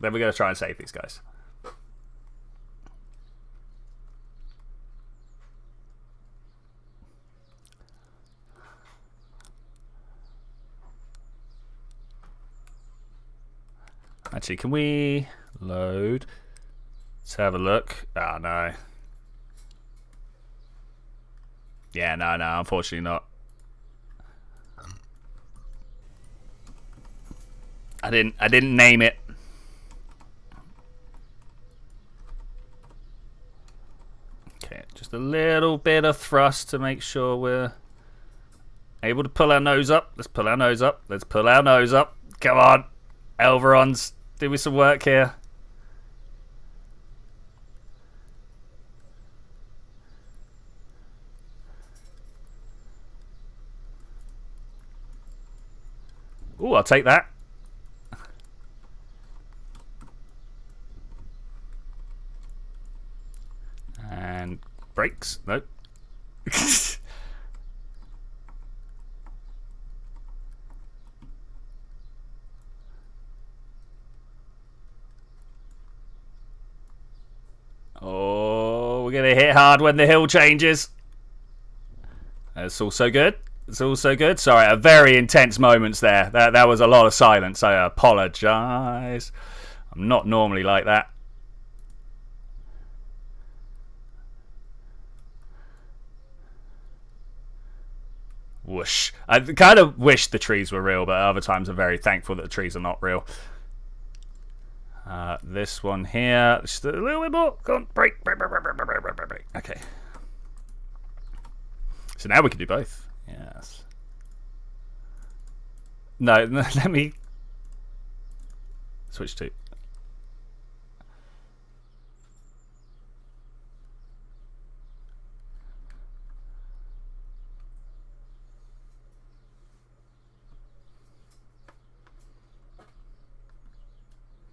Actually, can we load? Let's have a look. Oh, no. Yeah, no, unfortunately not. I didn't name it. Okay, just a little bit of thrust to make sure we're able to pull our nose up. Let's pull our nose up. Come on, Elverons, do me some work here. Ooh, I'll take that. And brakes. Nope. Oh, we're going to hit hard when the hill changes. That's also good. Sorry, very intense moments there. That was a lot of silence. I apologise. I'm not normally like that. Whoosh. I kind of wish the trees were real, but other times I'm very thankful that the trees are not real. This one here, just a little bit more. Go on, break. Okay. So now we can do both. Yes. No, let me switch to.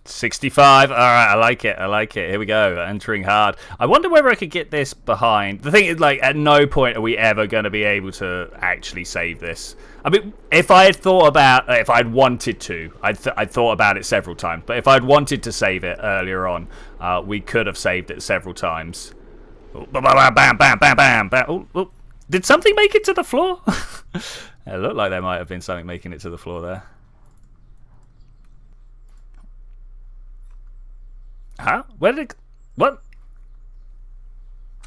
$65. All right, I like it. Here we go. Entering hard. I wonder whether I could get this behind. The thing is, like, at no point are we ever going to be able to actually save this. I mean, if I had thought about, if I'd wanted to, I'd thought about it several times. But if I'd wanted to save it earlier on, we could have saved it several times. Oh, bam, bam, bam, bam, bam, bam. Oh. Did something make it to the floor? It looked like there might have been something making it to the floor there. Huh? Where did it... What?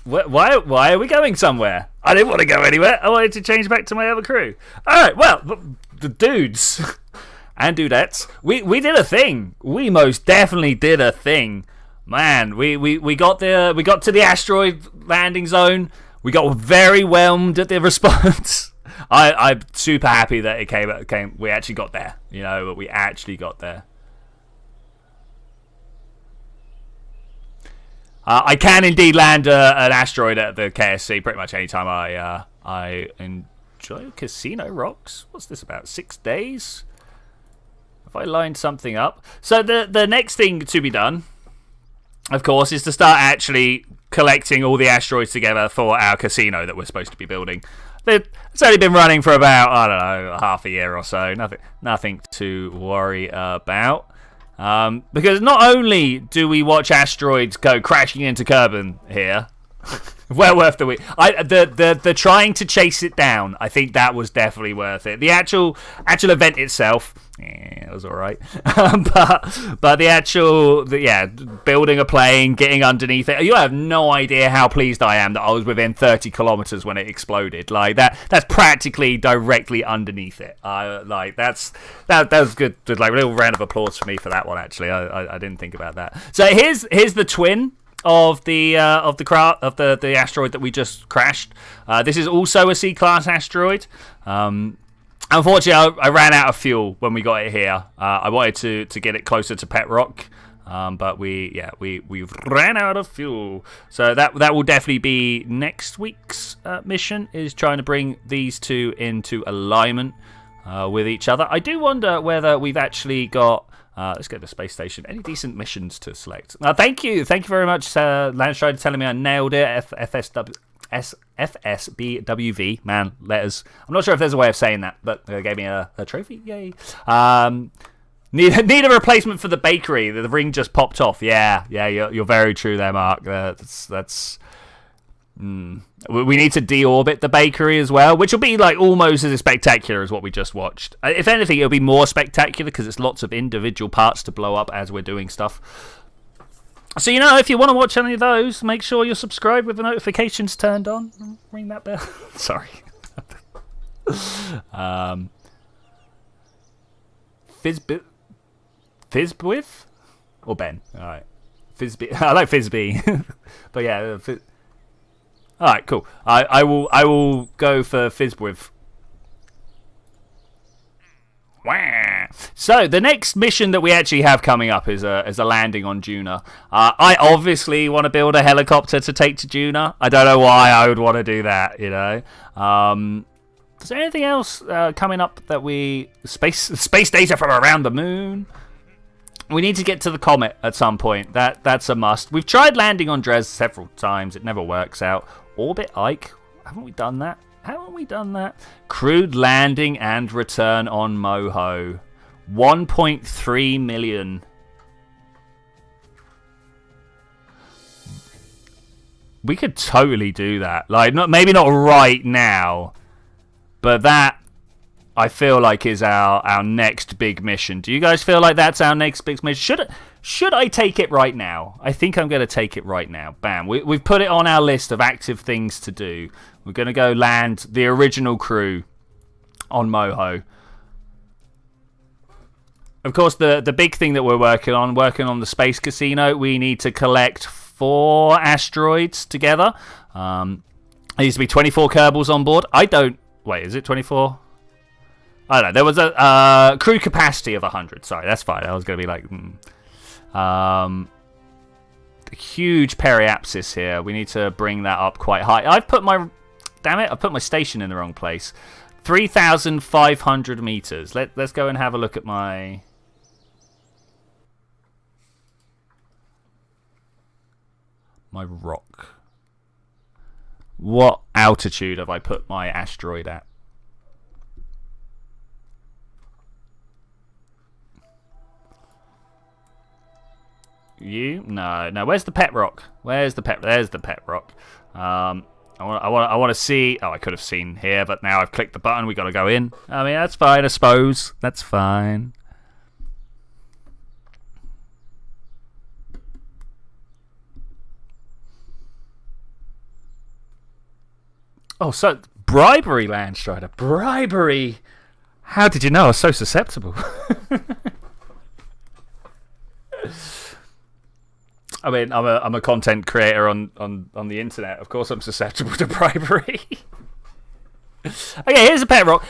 Why are we going somewhere? I didn't want to go anywhere. I wanted to change back to my other crew. Alright, well, the dudes and dudettes, we did a thing. We most definitely did a thing. Man, we got to the asteroid landing zone. We got very whelmed at the response. I'm super happy that it came. We actually got there. You know, but we actually got there. I can indeed land an asteroid at the KSC pretty much anytime I enjoy casino rocks. What's this about? 6 days? Have I lined something up? So the next thing to be done, of course, is to start actually collecting all the asteroids together for our casino that we're supposed to be building. It's only been running for about, I don't know, half a year or so. Nothing to worry about. Because not only do we watch asteroids go crashing into Kerbin here, well worth the wait. The trying to chase it down, I think that was definitely worth it. The actual event itself, it was all right. but the actual, building a plane, getting underneath it. You have no idea how pleased I am that I was within 30 kilometers when it exploded. Like that. That's practically directly underneath it. That was good. Like a little round of applause for me for that one. Actually, I didn't think about that. So here's the twin of the asteroid that we just crashed. This is also a C-class asteroid. Unfortunately, I ran out of fuel when we got it here. I wanted to get it closer to Pet Rock, but we ran out of fuel. So that will definitely be next week's mission, is trying to bring these two into alignment with each other. I do wonder whether we've actually got. Let's go to the space station. Any decent missions to select? Thank you very much, Landstrider, telling me I nailed it. FSBWV, man, letters. I'm not sure if there's a way of saying that, but they gave me a trophy. Yay! Need a replacement for the bakery. The ring just popped off. Yeah, you're very true there, Mark. That's. We need to deorbit the bakery as well, which will be like almost as spectacular as what we just watched. If anything, it'll be more spectacular because it's lots of individual parts to blow up as we're doing stuff. So, if you want to watch any of those, make sure you're subscribed with the notifications turned on. Ring that bell. Sorry. Fizbwith? Or Ben? Alright. Fizby. I like Fizby. But yeah, alright, cool. I will go for Fizbwith. So the next mission that we actually have coming up is a landing on Juna. I obviously want to build a helicopter to take to Juna. I don't know why I would want to do that. Is there anything else coming up that space data from around the moon? We need to get to the comet at some point. That's a must. We've tried landing on Dres several times. It never works out. Orbit Ike. Haven't we done that? Crewed landing and return on Moho. 1.3 million. We could totally do that. Like, maybe not right now, but that I feel like is our next big mission. Do you guys feel like that's our next big mission? Should I take it right now? I think I'm going to take it right now. Bam. We've put it on our list of active things to do. We're going to go land the original crew on Moho. Of course, the big thing that we're working on the Space Casino, we need to collect 4 asteroids together. There needs to be 24 Kerbals on board. Wait, is it 24? I don't know. There was a crew capacity of 100. Sorry, that's fine. I was going to be like... huge periapsis here. We need to bring that up quite high. I've put my station in the wrong place. 3,500 meters. Let's go and have a look at my rock. What altitude have I put my asteroid at? No. Where's the pet rock? There's the pet rock. I want to see. Oh, I could have seen here, but now I've clicked the button. We got to go in. I mean, that's fine. I suppose that's fine. Oh, so bribery, Landstrider. Bribery. How did you know I was so susceptible? I mean, I'm a content creator on the internet. Of course, I'm susceptible to bribery. Okay, here's a pet rock.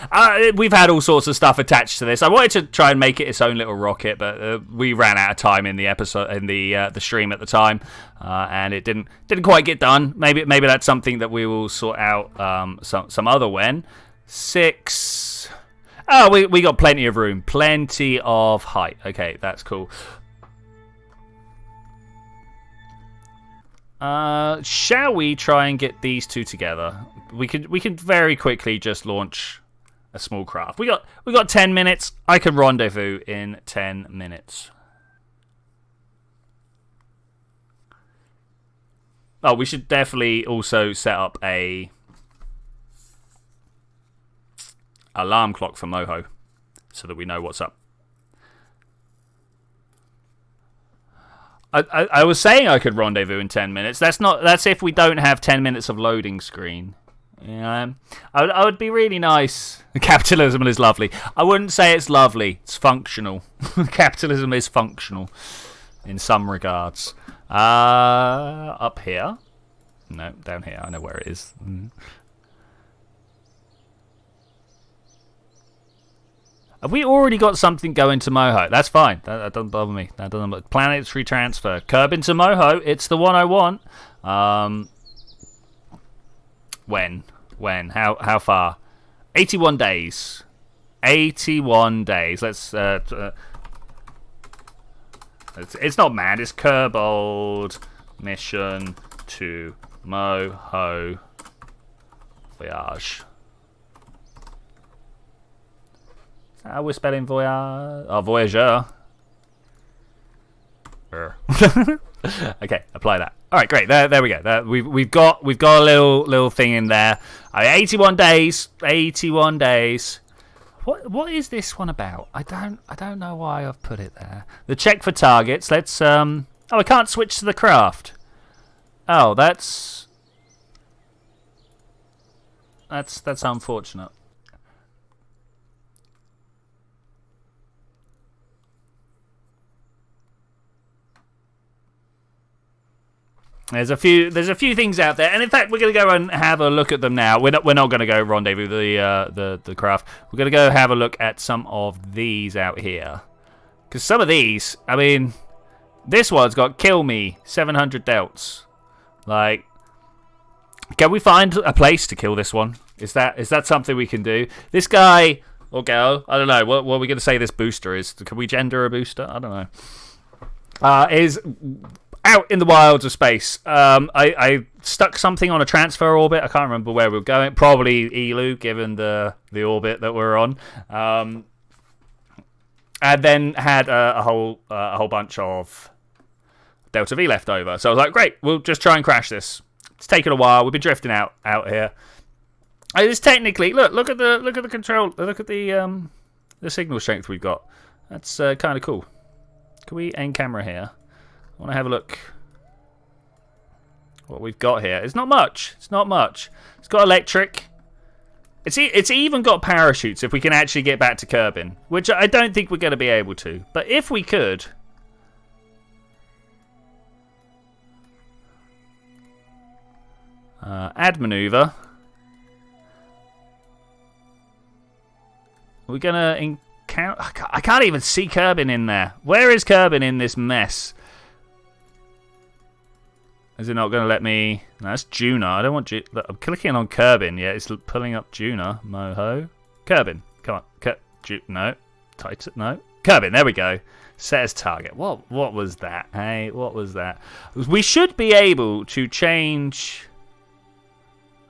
We've had all sorts of stuff attached to this. I wanted to try and make it its own little rocket, but we ran out of time in the episode, in the stream at the time, and it didn't quite get done. Maybe that's something that we will sort out some other when. 6. Oh, we got plenty of room, plenty of height. Okay, that's cool. Shall we try and get these two together? We can very quickly just launch a small craft. We got 10 minutes. I can rendezvous in 10 minutes. Oh, we should definitely also set up a alarm clock for Moho so that we know what's up. I was saying I could rendezvous in 10 minutes. That's if we don't have 10 minutes of loading screen. Yeah, I would be really nice. Capitalism is lovely. I wouldn't say it's lovely. It's functional. Capitalism is functional in some regards. Up here? No, down here. I know where it is. Have we already got something going to Moho? That's fine. That doesn't bother me. That doesn't. Planetary transfer. Kerbin to Moho. It's the one I want. When? How far? 81 days. 81 days. Let's. It's not mad. It's Kerbal mission to Moho voyage. We're spelling voyage. Oh, voyageur. Okay, apply that. All right, great. There we go. We've got a little thing in there. 81 days. 81 days. What is this one about? I don't know why I've put it there. The check for targets. Let's Oh, I can't switch to the craft. Oh, that's unfortunate. There's a few things out there, and in fact, we're going to go and have a look at them now. We're not going to go rendezvous the craft. We're going to go have a look at some of these out here, because some of these, I mean, this one's got kill me 700 delts. Like, can we find a place to kill this one? Is that something we can do? This guy or girl, I don't know. What are we going to say this booster is? Can we gender a booster? I don't know. Is out in the wilds of space. I stuck something on a transfer orbit. I can't remember where we were going. Probably Elu, given the orbit that we're on. And then had a whole bunch of Delta V left over. So I was like, great, we'll just try and crash this. It's taken a while. We've been drifting out here. It's technically look at the control. Look at the signal strength we've got. That's kind of cool. Can we end camera here? I want to have a look what we've got here. It's not much. It's got electric. It's even got parachutes if we can actually get back to Kerbin, which I don't think we're going to be able to. But if we could... add maneuver. We're going to encounter... I can't even see Kerbin in there. Where is Kerbin in this mess? Is it not going to let me... No, that's Juna. I don't want... I'm clicking on Kerbin. Yeah, it's pulling up Juna. Moho. Kerbin. Come on. No. Titan. No. Kerbin. There we go. Set as target. What was that? Hey, what was that? We should be able to change...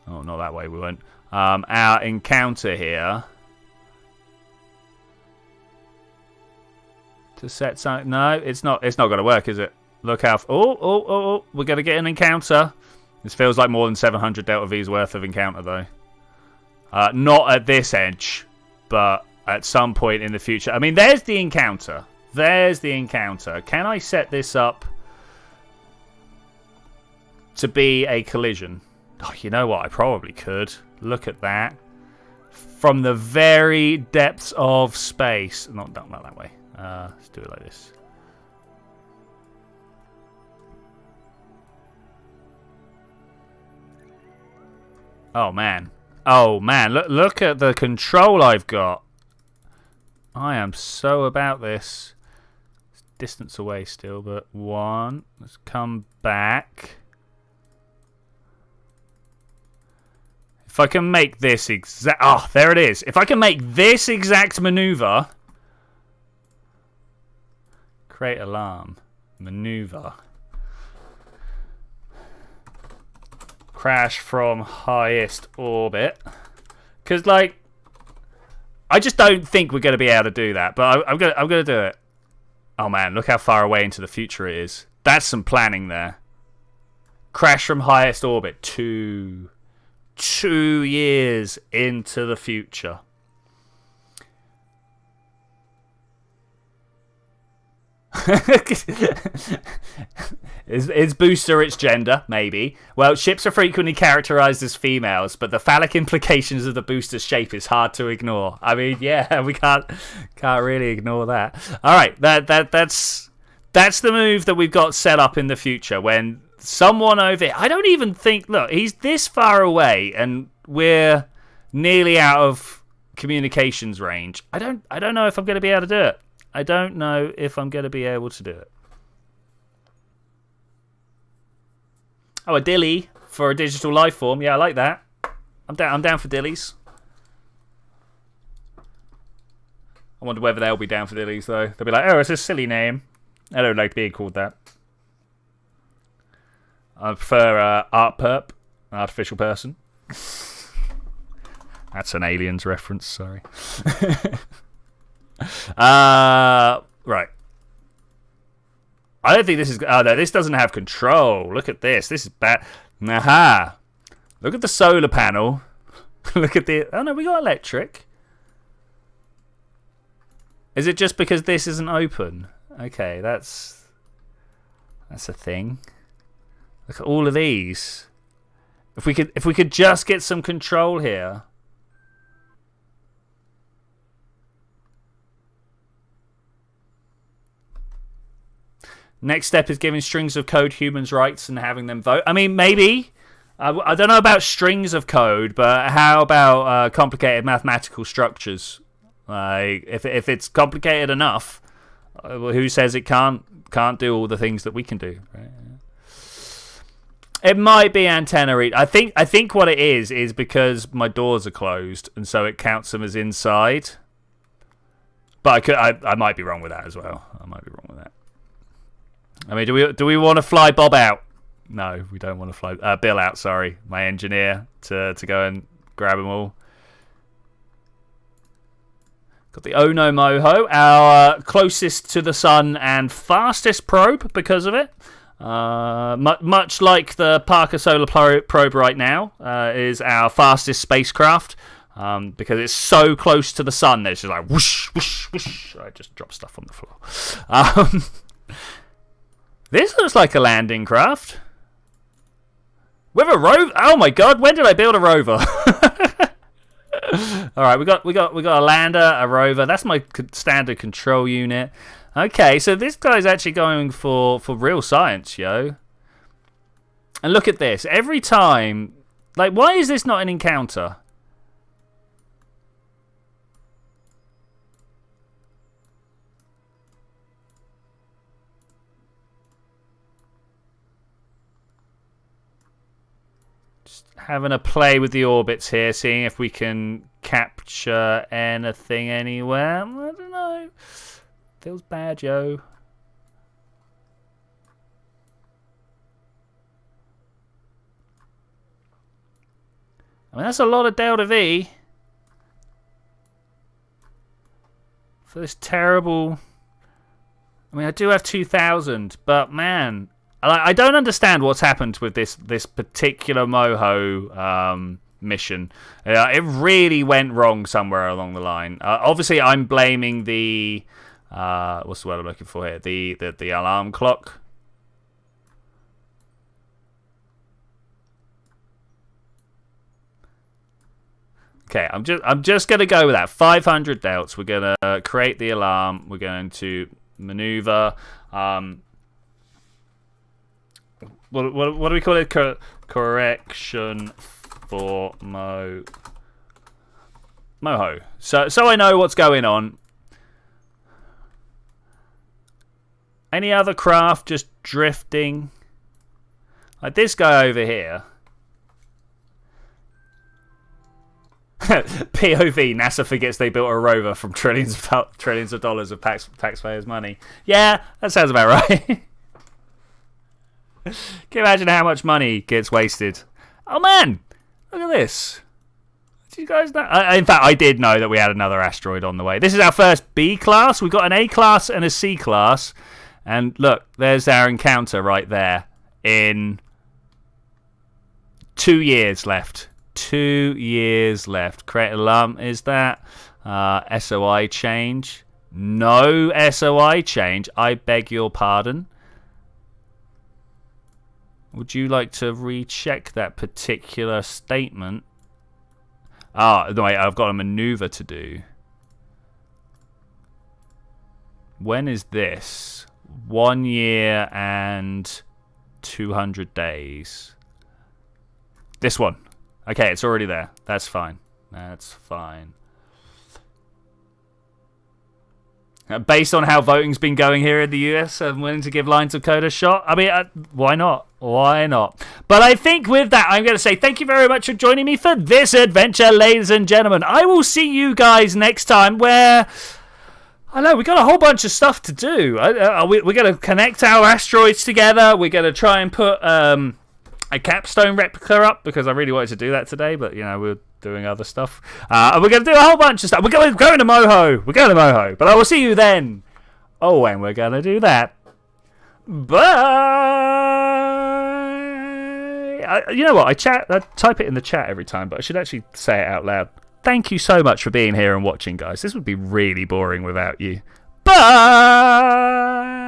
Oh, not that way. We won't. Our encounter here. To set something... No, it's not going to work, is it? Look how... Oh, we're going to get an encounter. This feels like more than 700 Delta V's worth of encounter, though. Not at this edge, but at some point in the future. I mean, there's the encounter. There's the encounter. Can I set this up to be a collision? Oh, you know what? I probably could. Look at that. From the very depths of space. Not that way. Let's do it like this. Oh, man. Oh, man. Look at the control I've got. I am so about this. It's distance away still, but one. Let's come back. If I can make this exact... Oh, there it is. If I can make this exact maneuver... Create alarm. Maneuver. Crash from highest orbit. Because, like... I just don't think we're going to be able to do that. But I'm going to do it. Oh, man. Look how far away into the future it is. That's some planning there. Crash from highest orbit. 2 years into the future. Is Booster its gender? Maybe. Well, ships are frequently characterized as females, but the phallic implications of the booster's shape is hard to ignore. I mean, yeah, we can't really ignore that. All right, that's the move that we've got set up in the future when someone over here... I don't even think... Look, he's this far away, and we're nearly out of communications range. I don't know if I'm going to be able to do it. I don't know if I'm going to be able to do it. Oh, a dilly for a digital life form. Yeah, I like that. I'm down for dillies. I wonder whether they'll be down for dillies, though. They'll be like, oh, it's a silly name. I don't like being called that. I prefer art perp, artificial person. That's an Aliens reference, sorry. Right. I don't think this is... Oh, no, this doesn't have control. Look at this. This is bad. Aha. Look at the solar panel. Look at the... Oh, no, we got electric. Is it just because this isn't open? Okay, that's a thing. Look at all of these. If we could just get some control here. Next step is giving strings of code humans rights and having them vote. I mean, maybe. I don't know about strings of code, but how about complicated mathematical structures? If it's complicated enough, who says it can't do all the things that we can do? Right? It might be antenna read. I think what it is because my doors are closed, and so it counts them as inside. But I might be wrong with that as well. I might be wrong with that. I mean, do we want to fly Bob out? No, we don't want to fly Bill out. Sorry, my engineer to go and grab them all. Got the Ono Moho, our closest to the sun and fastest probe because of it. Much like the Parker Solar Probe right now, is our fastest spacecraft because it's so close to the sun. It's just like whoosh, whoosh, whoosh. I just dropped stuff on the floor. This looks like a landing craft. With a rover. Oh my god, when did I build a rover? All right, we got a lander, a rover. That's my standard control unit. Okay, so this guy's actually going for real science, yo. And look at this. Every time, like, why is this not an encounter? Having a play with the orbits here, seeing if we can capture anything anywhere. I don't know. Feels bad, yo. I mean, that's a lot of Delta V for this terrible... I mean, I do have 2,000, but man... I don't understand what's happened with this particular Moho mission. It really went wrong somewhere along the line. Obviously, I'm blaming the what's the word I'm looking for here? The alarm clock. Okay, I'm just gonna go with that. 500 delts. We're gonna create the alarm. We're going to maneuver. What do we call it? Correction for Moho. So I know what's going on. Any other craft just drifting? Like this guy over here. POV, NASA forgets they built a rover from trillions of dollars of taxpayers' money. Yeah, that sounds about right. Can you imagine how much money gets wasted? Oh man, look at this. Did you guys know? In fact, I did know that we had another asteroid on the way. This is our first B class. We've got an A class and a C class. And look, there's our encounter right there in 2 years left. 2 years left. Create alarm. Is that SOI change? No SOI change. I beg your pardon. Would you like to recheck that particular statement? Ah, no, wait, I've got a maneuver to do. When is this? 1 year and 200 days. This one. Okay, it's already there. That's fine. That's fine. Based on how voting's been going here in the US, I'm willing to give Lines of Code a shot. I mean, why not? Why not? But I think with that, I'm going to say thank you very much for joining me for this adventure, ladies and gentlemen. I will see you guys next time where... I know, we got a whole bunch of stuff to do. We're going to connect our asteroids together. We're going to try and put a capstone replica up because I really wanted to do that today, but, you know, we're doing other stuff. And we're going to do a whole bunch of stuff. We're going to Moho. We're going to Moho. But I will see you then. Oh, and we're going to do that. Bye. You know what? I type it in the chat every time, but I should actually say it out loud. Thank you so much for being here and watching, guys. This would be really boring without you. Bye.